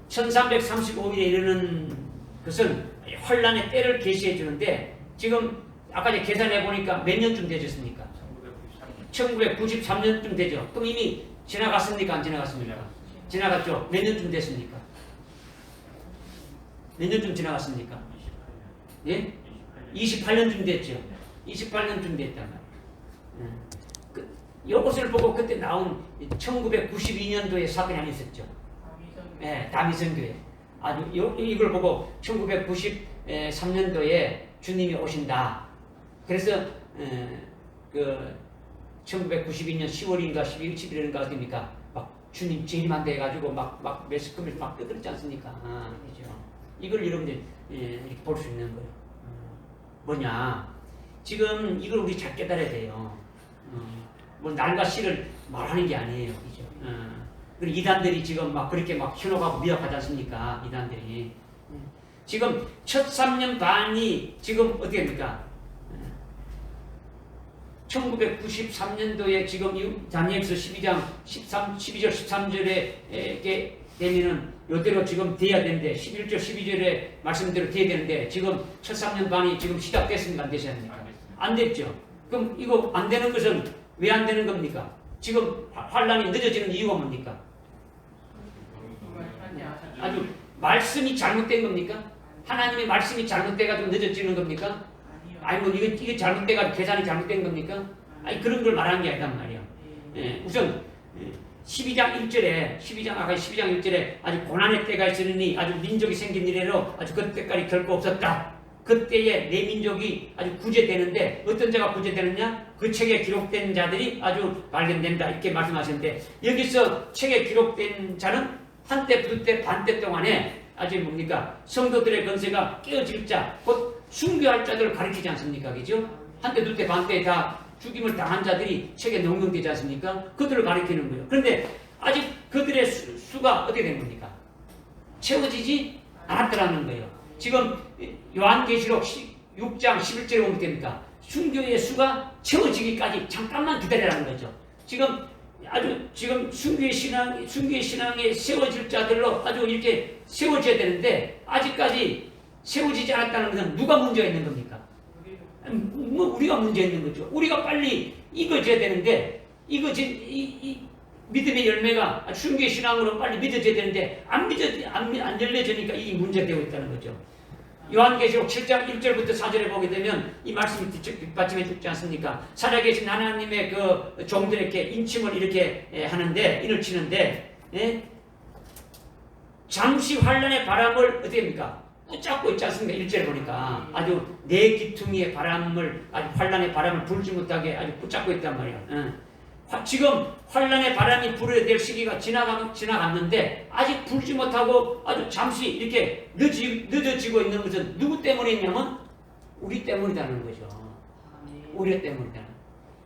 1335일에 이르는 것은 환란의 때를 계시해 주는데 지금 아까 이제 계산해 보니까 몇 년쯤 되셨습니까? 1993년쯤 되죠. 그럼 이미 지나갔습니까? 안 지나갔습니까? 지나갔죠. 몇 년쯤 됐습니까? 몇 년쯤 지나갔습니까? 예? 28년쯤 됐죠. 28년쯤 됐단 말이에요. 이것을 보고 그때 나온 1992년도에 사건이 하나 있었죠. 예, 다미선교회. 아주 이걸 보고 1993년도에 주님이 오신다. 그래서 1992년 10월인가 11일인가 어딥니까? 막 주님 재림한다 해가지고 막 매스컴을 막 떠들었지 않습니까? 그죠. 이걸 여러분들 이렇게 볼 수 있는 거예요. 뭐냐? 지금 이걸 우리 잘 깨달아야 돼요. 뭐 날과 시를 말하는 게 아니에요, 그죠? 그리고 이단들이 지금 막 그렇게 막 현혹하고 미혹하지 않습니까? 이단들이 지금 첫 3년 반이 지금 어떻게 됩니까? 1993년도에 지금 다니엘서 12장 12절 13절에 되면은 요대로 지금 돼야 되는데 11절 12절에 말씀대로 돼야 되는데 지금 첫 3년 반이 지금 시작됐습니까? 안 되셨습니까? 안 됐죠. 그럼 이거 안 되는 것은 왜 안 되는 겁니까? 지금 환란이 늦어지는 이유가 뭡니까? 아주 말씀이 잘못된 겁니까? 하나님의 말씀이 잘못돼가지고 늦어지는 겁니까? 아니 뭐 이게 잘못돼가지고 계산이 잘못된 겁니까? 아니 그런 걸 말하는 게 아니단 말이야. 우선 12장 1절에 아까 12장 1절에 아주 고난의 때가 있으니 아주 민족이 생긴 이래로 아주 그때까지 결코 없었다. 그때에 내 민족이 아주 구제되는데 어떤 자가 구제되느냐? 그 책에 기록된 자들이 아주 발견된다. 이렇게 말씀하시는데 여기서 책에 기록된 자는 한때, 두때, 반때 동안에 아직 뭡니까? 성도들의 권세가 깨어질 자, 곧 순교할 자들을 가리키지 않습니까? 그죠? 한때, 두때, 반때 다 죽임을 당한 자들이 책에 명명되지 않습니까? 그들을 가리키는 거예요. 그런데 아직 그들의 수가 어떻게 된 겁니까? 채워지지 않았더라는 거예요. 지금 요한계시록 6장 11절에 보면 됩니까? 순교의 수가 채워지기까지 잠깐만 기다리라는 거죠. 지금 순교의 신앙에 세워질 자들로 아주 이렇게 세워져야 되는데 아직까지 세워지지 않았다는 것은 누가 문제가 있는 겁니까? 우리가 문제 있는 거죠. 우리가 빨리 익어져야 되는데 이 믿음의 열매가 순교의 신앙으로 빨리 믿어져야 되는데 안 열려지니까 이 문제가 되고 있다는 거죠. 요한계시록 7장 1절부터 4절에 보게 되면 이 말씀이 뒷받침해 주지 않습니까? 살아계신 하나님의 그 종들에게 인침을 이렇게 하는데 인을 치는데 잠시 환란의 바람을 어떻게 합니까? 붙잡고 있지 않습니까? 1절에 보니까 아주 내 기퉁이의 바람을 아주 환란의 바람을 불지 못하게 아주 붙잡고 있단 말이에요. 지금 환란의 바람이 불어야 될 시기가 지나갔는데 아직 불지 못하고 아주 잠시 이렇게 늦어지고 있는 것은 누구 때문이냐면 우리 때문이라는 거죠. 우리 때문이다.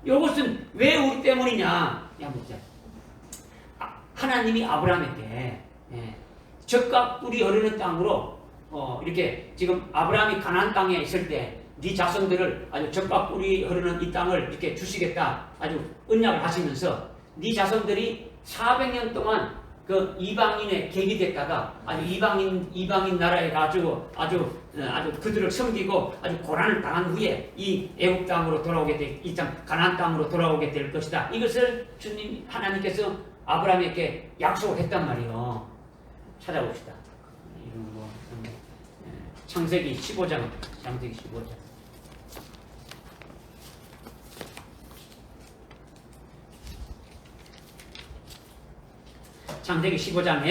이것은 왜 우리 때문이냐? 하나님이 아브라함에게 젖과 꿀이 흐르는 땅으로 이렇게 지금 아브라함이 가나안 땅에 있을 때 네 자손들을 아주 젖과 꿀이 흐르는 이 땅을 이렇게 주시겠다 아주 언약을 하시면서 네 자손들이 400년 동안 그 이방인의 객이 됐다가 아주 이방인 나라에 가지고 아주 그들을 섬기고 아주 고난을 당한 후에 이 애국 땅으로 돌아오게 이 가나안 땅으로 돌아오게 될 것이다. 이것을 주님 하나님께서 아브라함에게 약속을 했단 말이에요. 찾아봅시다. 이런 거 창세기 15장. 창세기 15장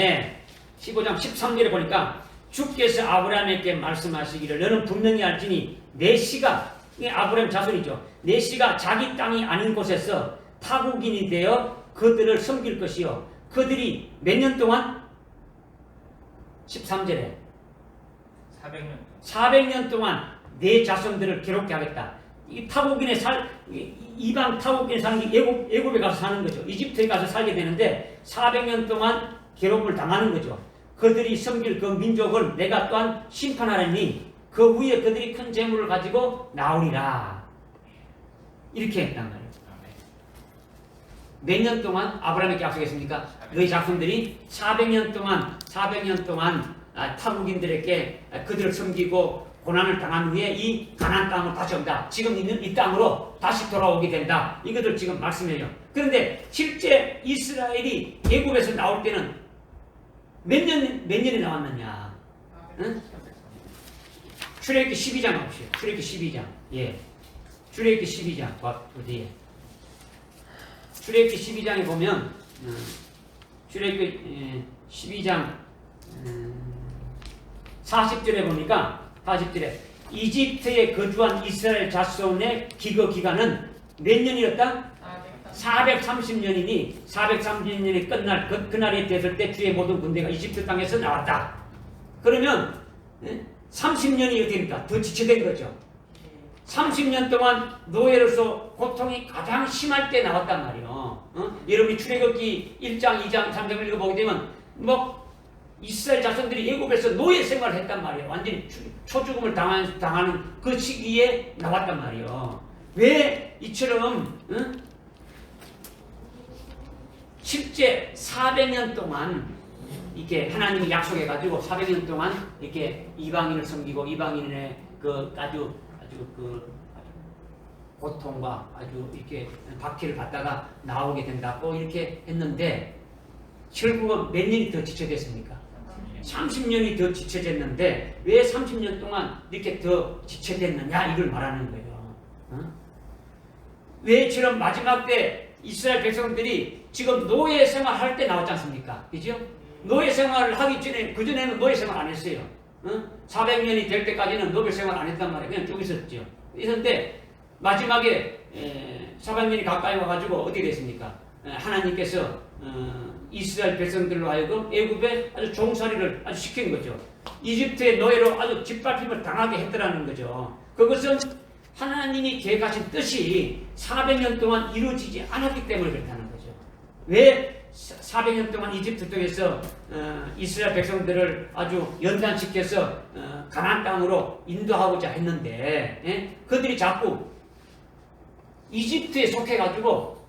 13절에 보니까 주께서 아브라함에게 말씀하시기를 너는 분명히 알지니 내 씨가 아브라함 자손이죠. 내 씨가 자기 땅이 아닌 곳에서 타국인이 되어 그들을 섬길 것이요 그들이 몇 년 동안 13절에 400년 동안 내 자손들을 괴롭게 하겠다. 이 타국인의 이방 타국인에 사는 게 애굽에 가서 사는 거죠. 이집트에 가서 살게 되는데 400년 동안 괴롭을 당하는 거죠. 그들이 섬길 그 민족을 내가 또한 심판하려니 그 후에 그들이 큰 재물을 가지고 나오리라. 이렇게 했단 말이에요. 몇 년 동안 아브라함에게 약속했습니까? 너희 자손들이 400년 동안 타국인들에게 그들을 섬기고 고난을 당한 후에 이 가나안 땅으로 다시 온다. 지금 있는 이 땅으로 다시 돌아오게 된다. 이것을 지금 말씀해요. 그런데 실제 이스라엘이 애굽에서 나올 때는 몇 년이 나왔느냐? 응? 출애굽기 12장 봅시다. 출애굽기 12장. 출애굽기 12장. 어디에? 출애굽기 12장에 보면 출애굽기 12장 40절에 보니까 40절에 이집트에 거주한 이스라엘 자손의 기거 기간은 몇 년이었다? 430년이니 430년이 끝날 그날이 됐을 때 주의 모든 군대가 이집트 땅에서 나왔다. 그러면 30년이 어디입니까? 더 지체된 거죠. 30년 동안 노예로서 고통이 가장 심할 때 나왔단 말이에요. 여러분이 출애굽기 1장, 2장, 3장을 읽어보게 되면 이스라엘 자손들이 애굽에서 노예 생활을 했단 말이에요. 완전히 초죽음을 당하는 그 시기에 나왔단 말이에요. 왜 이처럼 실제 400년 동안 이렇게 하나님이 약속해가지고 400년 동안 이렇게 이방인을 섬기고 이방인의 아주 고통과 아주 이렇게 박해를 받다가 나오게 된다고 이렇게 했는데 결국은 몇 년이 더 지체됐습니까? 30년이 더 지체됐는데 왜 30년 동안 이렇게 더 지체됐느냐 이걸 말하는 거예요. 왜 저런 마지막 때 이스라엘 백성들이 지금 노예 생활할 때 나왔지 않습니까? 그죠? 노예 생활을 하기 전에 그전에는 노예 생활 안 했어요. 400년이 될 때까지는 노예 생활 안 했단 말이에요. 그냥 쭉 있었죠. 있었는데 마지막에 400년이 가까이 와가지고 어떻게 됐습니까? 하나님께서 이스라엘 백성들로 하여금 애굽에 아주 종살이를 아주 시킨 거죠. 이집트의 노예로 아주 짓밟힘을 당하게 했더라는 거죠. 그것은 하나님이 계획하신 뜻이 400년 동안 이루어지지 않았기 때문에 그렇다는 거죠. 왜 400년 동안 이집트 땅에서 이스라엘 백성들을 아주 연단시켜서 가나안 땅으로 인도하고자 했는데 그들이 자꾸 이집트에 속해가지고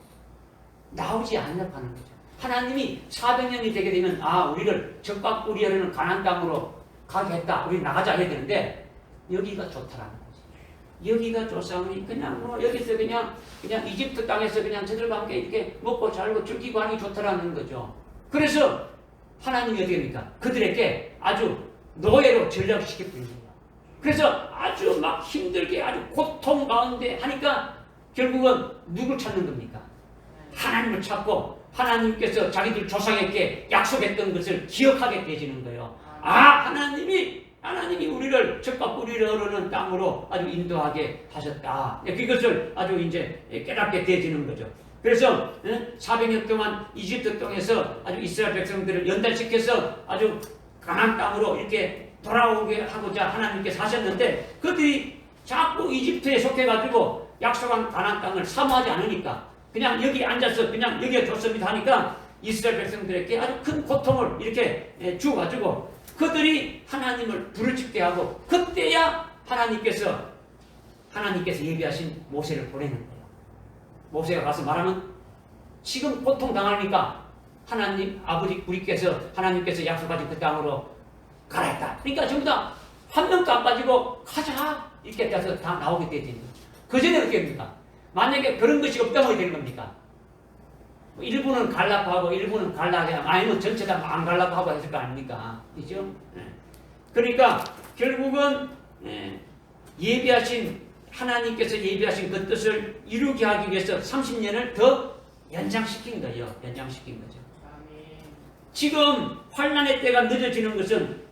나오지 않으려고 하는 거죠. 하나님이 400년이 되게 되면 우리를 적과 우리하려는 가나안 땅으로 가게 했다. 우리 나가자 해야 되는데 여기가 좋다라는 거지. 여기가 좋사오니 그냥 여기서 그냥 이집트 땅에서 그냥 저들과 함께 이렇게 먹고 살고 즐기고 하는 게 좋다라는 거죠. 그래서 하나님이 어떻게 합니까? 그들에게 아주 노예로 전락시킬 뿐이에요. 그래서 아주 막 힘들게 아주 고통 가운데 하니까 결국은 누굴 찾는 겁니까? 하나님을 찾고 하나님께서 자기들 조상에게 약속했던 것을 기억하게 되지는 거예요. 하나님이 우리를 적과 뿌리를 흐르는 땅으로 아주 인도하게 하셨다. 그것을 아주 이제 깨닫게 되지는 거죠. 그래서 400년 동안 이집트 땅에서 아주 이스라엘 백성들을 연단시켜서 아주 가나안 땅으로 이렇게 돌아오게 하고자 하나님께서 하셨는데 그들이 자꾸 이집트에 속해가지고 약속한 가나안 땅을 사모하지 않으니까 그냥 여기 앉아서 그냥 여기가 좋습니다 하니까 이스라엘 백성들에게 아주 큰 고통을 이렇게 주어가지고 그들이 하나님을 부르짖게 하고 그때야 하나님께서 예비하신 모세를 보내는 거예요. 모세가 가서 말하면 지금 고통 당하니까 하나님 아버지 하나님께서 약속하신 그 땅으로 가라 했다. 그러니까 전부 다 한 명도 안 빠지고 가자 이렇게 돼서 다 나오게 되지. 그 전에 어떻게 됩니까? 만약에 그런 것이 없다면 어떻게 되는 겁니까? 일부는 갈라고 하고 일부는 갈라고 하고 아니면 전체 다 안 갈라고 하고 했을 거 아닙니까? 그죠? 그러니까 결국은 하나님께서 예비하신 그 뜻을 이루게 하기 위해서 30년을 더 연장시킨 거죠. 지금 환난의 때가 늦어지는 것은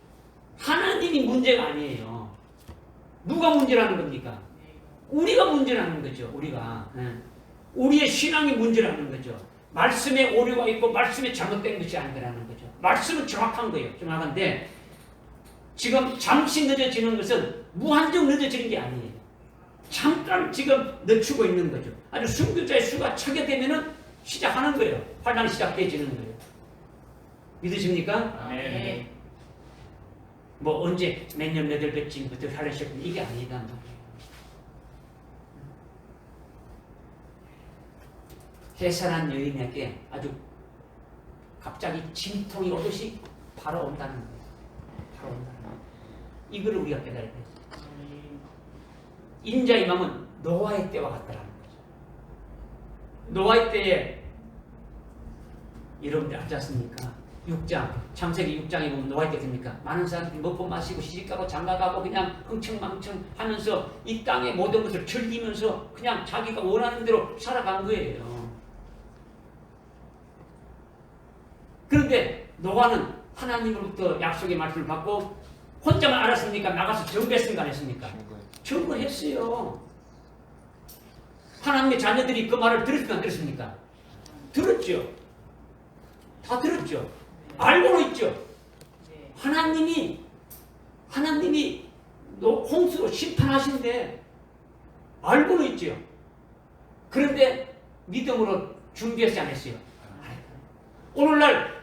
하나님이 문제가 아니에요. 누가 문제라는 겁니까? 우리가 문제라는 거죠. 우리의 신앙이 문제라는 거죠. 말씀에 오류가 있고 말씀에 잘못된 것이 아니라는 거죠. 말씀은 정확한 거예요. 정확한데 지금 잠시 늦어지는 것은 무한정 늦어지는 게 아니에요. 잠깐 지금 늦추고 있는 거죠. 아주 순교자의 수가 차게 되면은 시작하는 거예요. 환란이 시작되지는 거예요. 믿으십니까? 네. 뭐 언제 몇 년 몇 월 몇쯤부터 환란이 시작되는 이게 아니다. 해산한 여인에게 아주 갑자기 진통이 오듯이 바로 온다는 거예요. 이걸 우리가 깨달아야 돼요. 인자의 마음은 노아의 때와 같다라는 거죠. 노아의 때에 여러분들 알지 않습니까? 6장, 창세기 6장에 보면 노아의 때 됩니까? 많은 사람들이 먹고 마시고 시집가고 장가가고 그냥 흥청망청 하면서 이 땅의 모든 것을 즐기면서 그냥 자기가 원하는 대로 살아간 거예요. 그런데 노아는 하나님으로부터 약속의 말씀을 받고 혼자만 알았습니까? 나가서 전거했습니까? 안 했습니까? 전거했어요. 하나님의 자녀들이 그 말을 들었습니까? 안 들었습니까? 들었죠. 다 들었죠. 알고는 있죠. 하나님이 홍수로 심판하신데 알고는 있죠. 그런데 믿음으로 준비했지 않았어요. 오늘날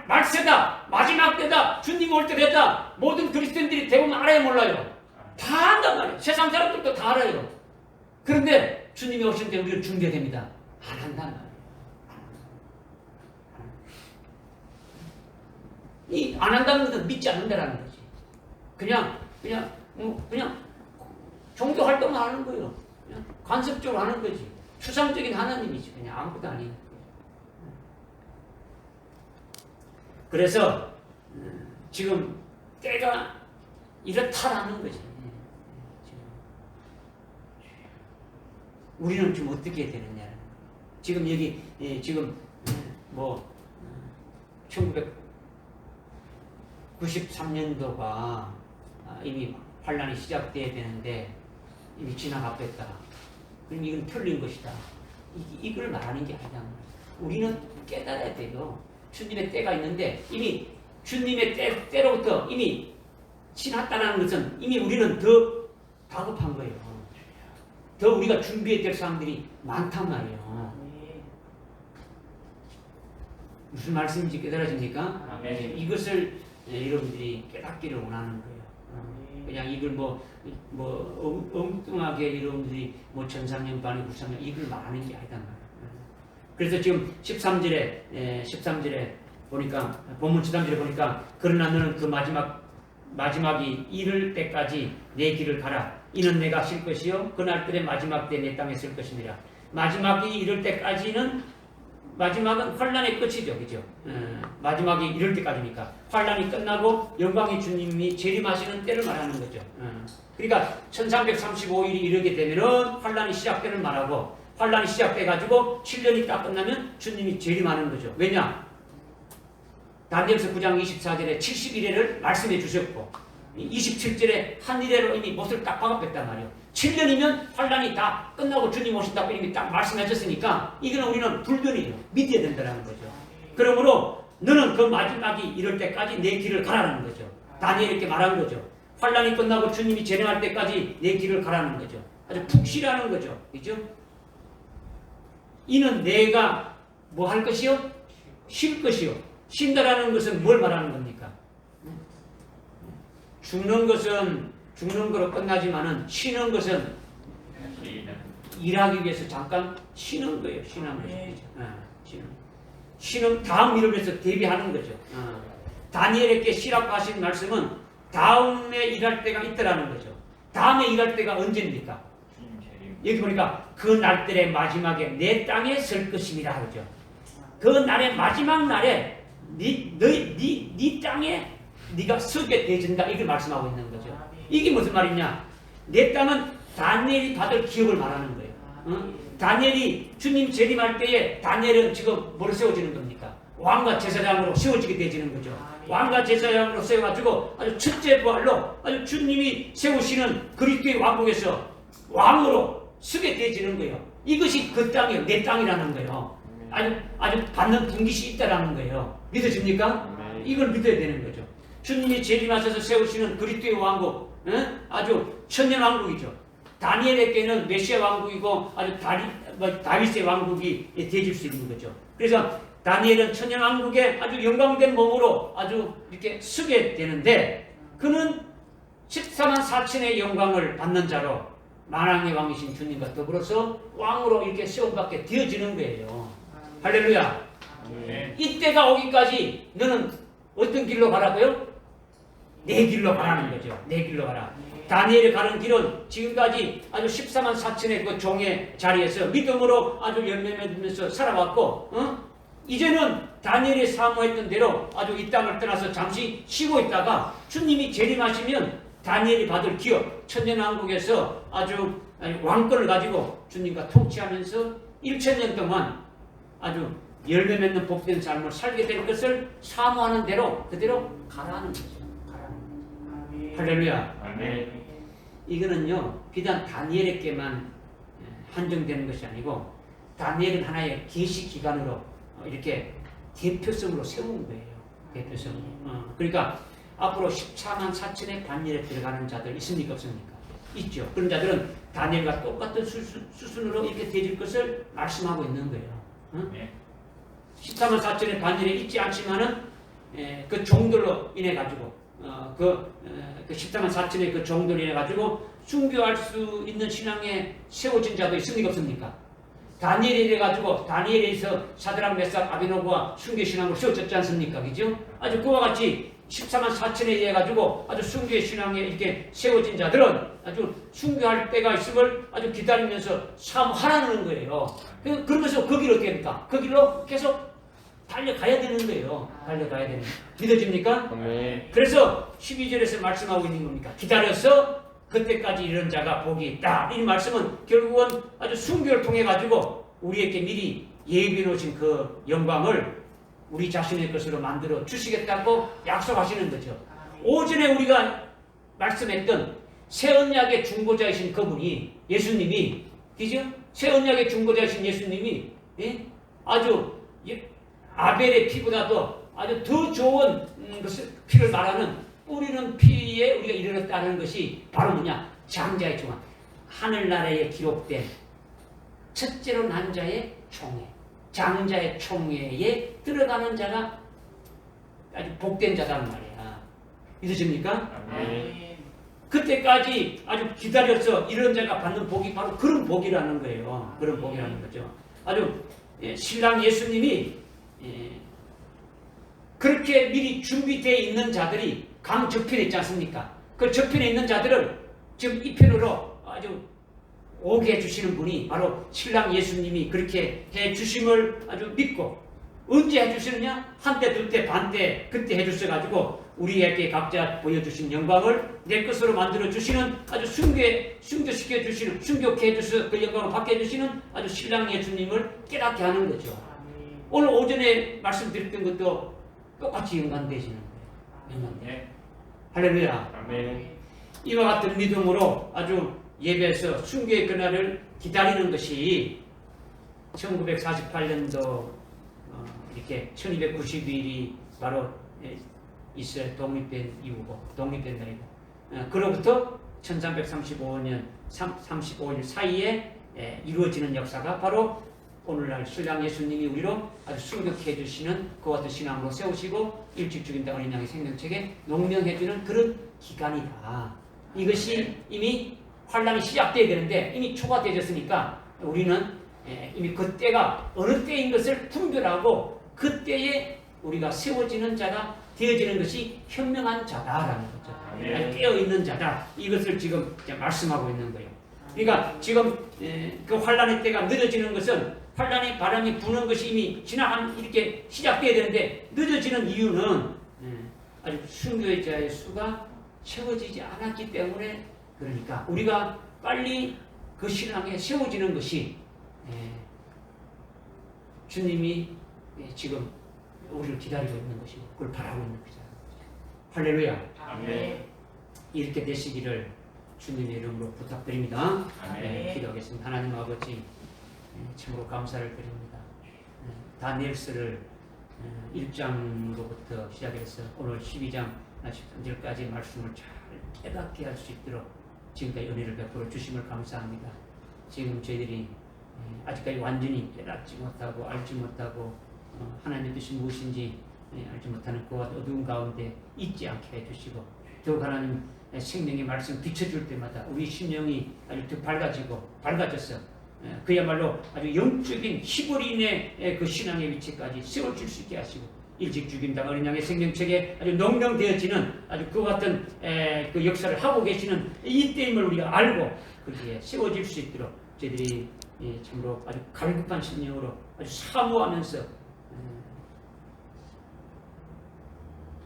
말세다, 마지막 때다, 주님 올 때 됐다. 모든 그리스도인들이 대부분 알아요, 몰라요? 다 안단 말이에요. 세상 사람들도 다 알아요. 그런데 주님이 오실 때 우리는 준비해야 됩니다. 안 한단 말이에요. 안 한다는 것은 믿지 않는다라는 거지. 그냥 종교 활동만 하는 거예요. 그냥 관습적으로 하는 거지. 추상적인 하나님이지. 그냥 아무것도 아니에요. 그래서 지금 때가 이렇다라는 거지. 우리는 좀 어떻게 해야 되느냐. 지금 여기 지금 1993년도가 이미 환란이 시작돼야 되는데 이미 지나가 버렸다. 그럼 이건 틀린 것이다. 이걸 말하는 게 아니다. 우리는 깨달아야 돼요. 주님의 때가 있는데 이미 주님의 때로부터 이미 지났다는 것은 이미 우리는 더 다급한 거예요. 더 우리가 준비해야 될 사람들이 많단 말이에요. 무슨 말씀인지 깨달아집니까? 아멘. 이것을 여러분들이 깨닫기를 원하는 거예요. 그냥 이걸 엉뚱하게 여러분들이 천상년 반의 구상년 이걸 말하는 게 아니단 말이에요. 그래서 지금 13절에 보니까 본문 13절에 보니까 그러나 너는 그 마지막이 이를 때까지 내 길을 가라. 이는 내가 쉴 것이요 그날들의 마지막 때 내 땅에 쓸 것이니라. 마지막이 이를 때까지는 마지막은 환란의 끝이죠, 그죠? 마지막이 이럴 때까지니까 환란이 끝나고 영광의 주님이 재림하시는 때를 말하는 거죠. 그러니까 1335일이 이르게 되면은 환란이 시작되는 말하고 환란이 시작돼 가지고 7년이 딱 끝나면 주님이 재림하는 거죠. 왜냐? 다니엘서 9장 24절에 70일에를 말씀해 주셨고 27절에 한 일회로 이미 못을 딱 박아뺐단 말이에요. 7년이면 환란이 다 끝나고 주님 오신다고 이미 딱 말씀하셨으니까 이거는 우리는 불변이에요. 믿어야 된다는 거죠. 그러므로 너는 그 마지막이 이럴 때까지 내 길을 가라는 거죠. 다니엘 이렇게 말한 거죠. 환란이 끝나고 주님이 재림할 때까지 내 길을 가라는 거죠. 아주 푹 쉬라는 거죠. 그죠? 이는 내가 뭐 할 것이요? 쉴 것이요. 쉰다라는 것은 뭘 말하는 겁니까? 죽는 거로 끝나지만은 쉬는 것은 일하기 위해서 잠깐 쉬는 거예요. 쉬는 거죠. 쉬는 다음 일을 위해서 대비하는 거죠. 다니엘에게 쉬라고 하신 말씀은 다음에 일할 때가 있더라는 거죠. 다음에 일할 때가 언제입니까? 여기 보니까 그 날들의 마지막에 내 땅에 설 것입니다. 그죠? 그 날의 마지막 날에 네 땅에 네가 서게 되어진다. 이걸 말씀하고 있는 거죠. 이게 무슨 말이냐? 내 땅은 다니엘이 받을 기업을 말하는 거예요. 다니엘이 주님 재림할 때에 다니엘은 지금 뭐로 세워지는 겁니까? 왕과 제사장으로 세워지게 되어지는 거죠. 왕과 제사장으로 세워가지고 아주 첫째 부활로 아주 주님이 세우시는 그리스도의 왕국에서 왕으로 서게 되어지는 거예요. 이것이 그 땅이에요. 내 땅이라는 거예요. 아주 받는 분깃이 있다라는 거예요. 믿어집니까? 이걸 믿어야 되는 거죠. 주님이 재림하셔서 세우시는 그리스도의 왕국, 아주 천년 왕국이죠. 다니엘에게는 메시아 왕국이고 아주 다윗의 왕국이 되어질 수 있는 거죠. 그래서 다니엘은 천년 왕국에 아주 영광된 몸으로 아주 이렇게 서게 되는데 그는 14만 4천의 영광을 받는 자로 만왕의 왕이신 주님과 더불어서 왕으로 이렇게 세움받게 되어지는 거예요. 할렐루야. 이때가 오기까지 너는 어떤 길로 가라고요? 내 길로 가라는 거죠. 내 길로 가라. 다니엘이 가는 길은 지금까지 아주 14만 4천의 그 종의 자리에서 믿음으로 아주 열매 맺으면서 살아왔고, 이제는 다니엘이 사모했던 대로 아주 이 땅을 떠나서 잠시 쉬고 있다가 주님이 재림하시면 다니엘이 받을 기업, 천년왕국에서 아주 왕권을 가지고 주님과 통치하면서 1000년 동안 아주 열매 맺는 복된 삶을 살게 될 것을 사모하는 대로 그대로 가라는 거죠. 가라는 거죠. 할렐루야. 아멘. 이거는요 비단 다니엘에게만 한정되는 것이 아니고 다니엘은 하나의 계시 기관으로 이렇게 대표성으로 세운 거예요. 대표성으로. 그러니까 앞으로 14만 4천의 반열에 들어가는 자들 있습니까 없습니까? 있죠. 그런 자들은 다니엘과 똑같은 수순으로 이렇게 되질 것을 말씀하고 있는 거예요. 네. 14만 4천의 반열에 있지 않지만은 그 종들로 인해 가지고 그 14만 4천의 그 종들로 인해 가지고 순교할 수 있는 신앙에 세워진 자도 있습니까 없습니까? 다니엘에 이래 가지고 다니엘에서 사드락 메삭 아벤노고가 순교 신앙으로 세워졌지 않습니까? 그죠? 아주 그와 같이 14만 4천에 의해 가지고 아주 순교의 신앙에 이렇게 세워진 자들은 아주 순교할 때가 있음을 아주 기다리면서 사모하라는 거예요. 그러면서 그 길을 어떻게 합니까? 그 길로 계속 달려가야 되는 거예요. 달려가야 되는 거예요. 믿어집니까? 네. 그래서 12절에서 말씀하고 있는 겁니까? 기다려서 그때까지 이런 자가 복이 있다. 이 말씀은 결국은 아주 순교를 통해 가지고 우리에게 미리 예비해 놓으신 그 영광을 우리 자신의 것으로 만들어 주시겠다고 약속하시는 거죠. 오전에 우리가 말씀했던 새 언약의 중보자이신 그분이 예수님이, 그죠? 새 언약의 중보자이신 예수님이 아주 아벨의 피보다도 아주 더 좋은 피를 말하는 뿌리는 피에 우리가 이르렀다는 것이 바로 뭐냐? 장자의 총알. 하늘나라에 기록된 첫째로 난 자의 총회, 장자의 총회에 들어가는 자가 아주 복된 자란 말이야. 믿으십니까? 아멘. 그때까지 아주 기다려서 이런 자가 받는 복이 바로 그런 복이라는 거예요. 그런 복이라는 거죠. 아주 신랑 예수님이 그렇게 미리 준비되어 있는 자들이 강 저편에 있지 않습니까? 그 저편에 있는 자들을 지금 이 편으로 아주 오게 해주시는 분이 바로 신랑 예수님이 그렇게 해주심을 아주 믿고 언제 해주시느냐? 한때, 둘때, 반때 그때 해주셔가지고 우리에게 각자 보여주신 영광을 내 것으로 만들어주시는 아주 순교시켜주시는 순교케 해주셔서 그 영광을 받게 해주시는 아주 신랑 예수님을 깨닫게 하는 거죠. 오늘 오전에 말씀드렸던 것도 똑같이 연관되시는 거예요. 연관돼. 할렐루야. 아멘. 이와 같은 믿음으로 아주 예배에서 순교의 그날을 기다리는 것이 1948년도 이렇게 1290일이 바로 이스라엘 독립된 이후고 독립된 날이고 그로부터 1335년 35일 사이에 이루어지는 역사가 바로 오늘날 신랑 예수님이 우리로 아주 순교케 해주시는 그와 같은 신앙으로 세우시고 일찍 죽인다 어린 양의 생명책에 농명해주는 그런 기간이다. 이것이 이미 환란이 시작돼야 되는데 이미 초과되었으니까 우리는 이미 그때가 어느 때인 것을 분별하고 그때에 우리가 세워지는 자가 되어지는 것이 현명한 자다라는 거죠. 아주 깨어있는 자다. 이것을 지금 말씀하고 있는 거예요. 그러니까 지금 그 환란의 때가 늦어지는 것은 환란의 바람이 부는 것이 이미 이렇게 시작돼야 되는데 늦어지는 이유는 아주 순교의 자의 수가 채워지지 않았기 때문에 그러니까 우리가 빨리 그 신앙에 세워지는 것이 주님이 지금 우리를 기다리고 있는 것이고 그걸 바라고 있는 것이다. 할렐루야. 아멘. 이렇게 되시기를 주님의 이름으로 부탁드립니다. 아멘. 기도하겠습니다. 하나님 아버지 참으로 감사를 드립니다. 다니엘서를 1장로부터 시작해서 오늘 12장 13절까지 말씀을 잘 깨닫게 할 수 있도록 지금까지 은혜를 베풀어 주심을 감사합니다. 지금 저희들이 아직까지 완전히 깨닫지 못하고 알지 못하고 하나님의 뜻이 무엇인지 알지 못하는 그와 어두운 가운데 있지 않게 해주시고 더욱 하나님 생명의 말씀 비춰줄 때마다 우리 심령이 아주 더 밝아져서 그야말로 아주 영적인 희버린의 그 신앙의 위치까지 세워질 수 있게 하시고 일찍 죽임당 어린 양의 생명책에 아주 농명되어지는 아주 그와 같은 그 역사를 하고 계시는 이때임을 우리가 알고 거기에 세워질 수 있도록 저희들이 참으로 아주 갈급한 심령으로 아주 사모하면서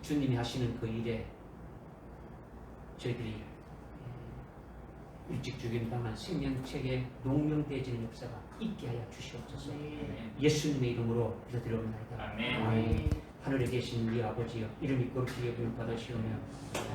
주님이 하시는 그 일에 저희들이 일찍 죽임당한 생명책에 농명되어지는 역사가 있게 하여 주시옵소서. 예수님의 이름으로 기도드리옵나이다. 아멘. 하늘에 계신 우리 아버지여 이름이 거룩히 여김을 받으시오며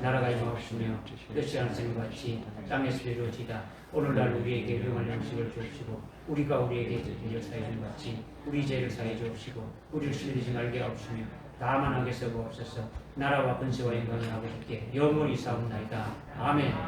나라가 임하옵시며 뜻이 하늘에 같이 땅에서 이루어지다. 오늘날 우리에게 일용할 양식을 주옵시고 우리가 우리에게 죄를 사해 준 같이 우리 죄를 사해 주옵시고 우리를 시들이지 말게 하옵시며 다만 하게 서고 없어서 나라와 권세와 영광이 아버지께 영원히 사옵나이다. 아멘.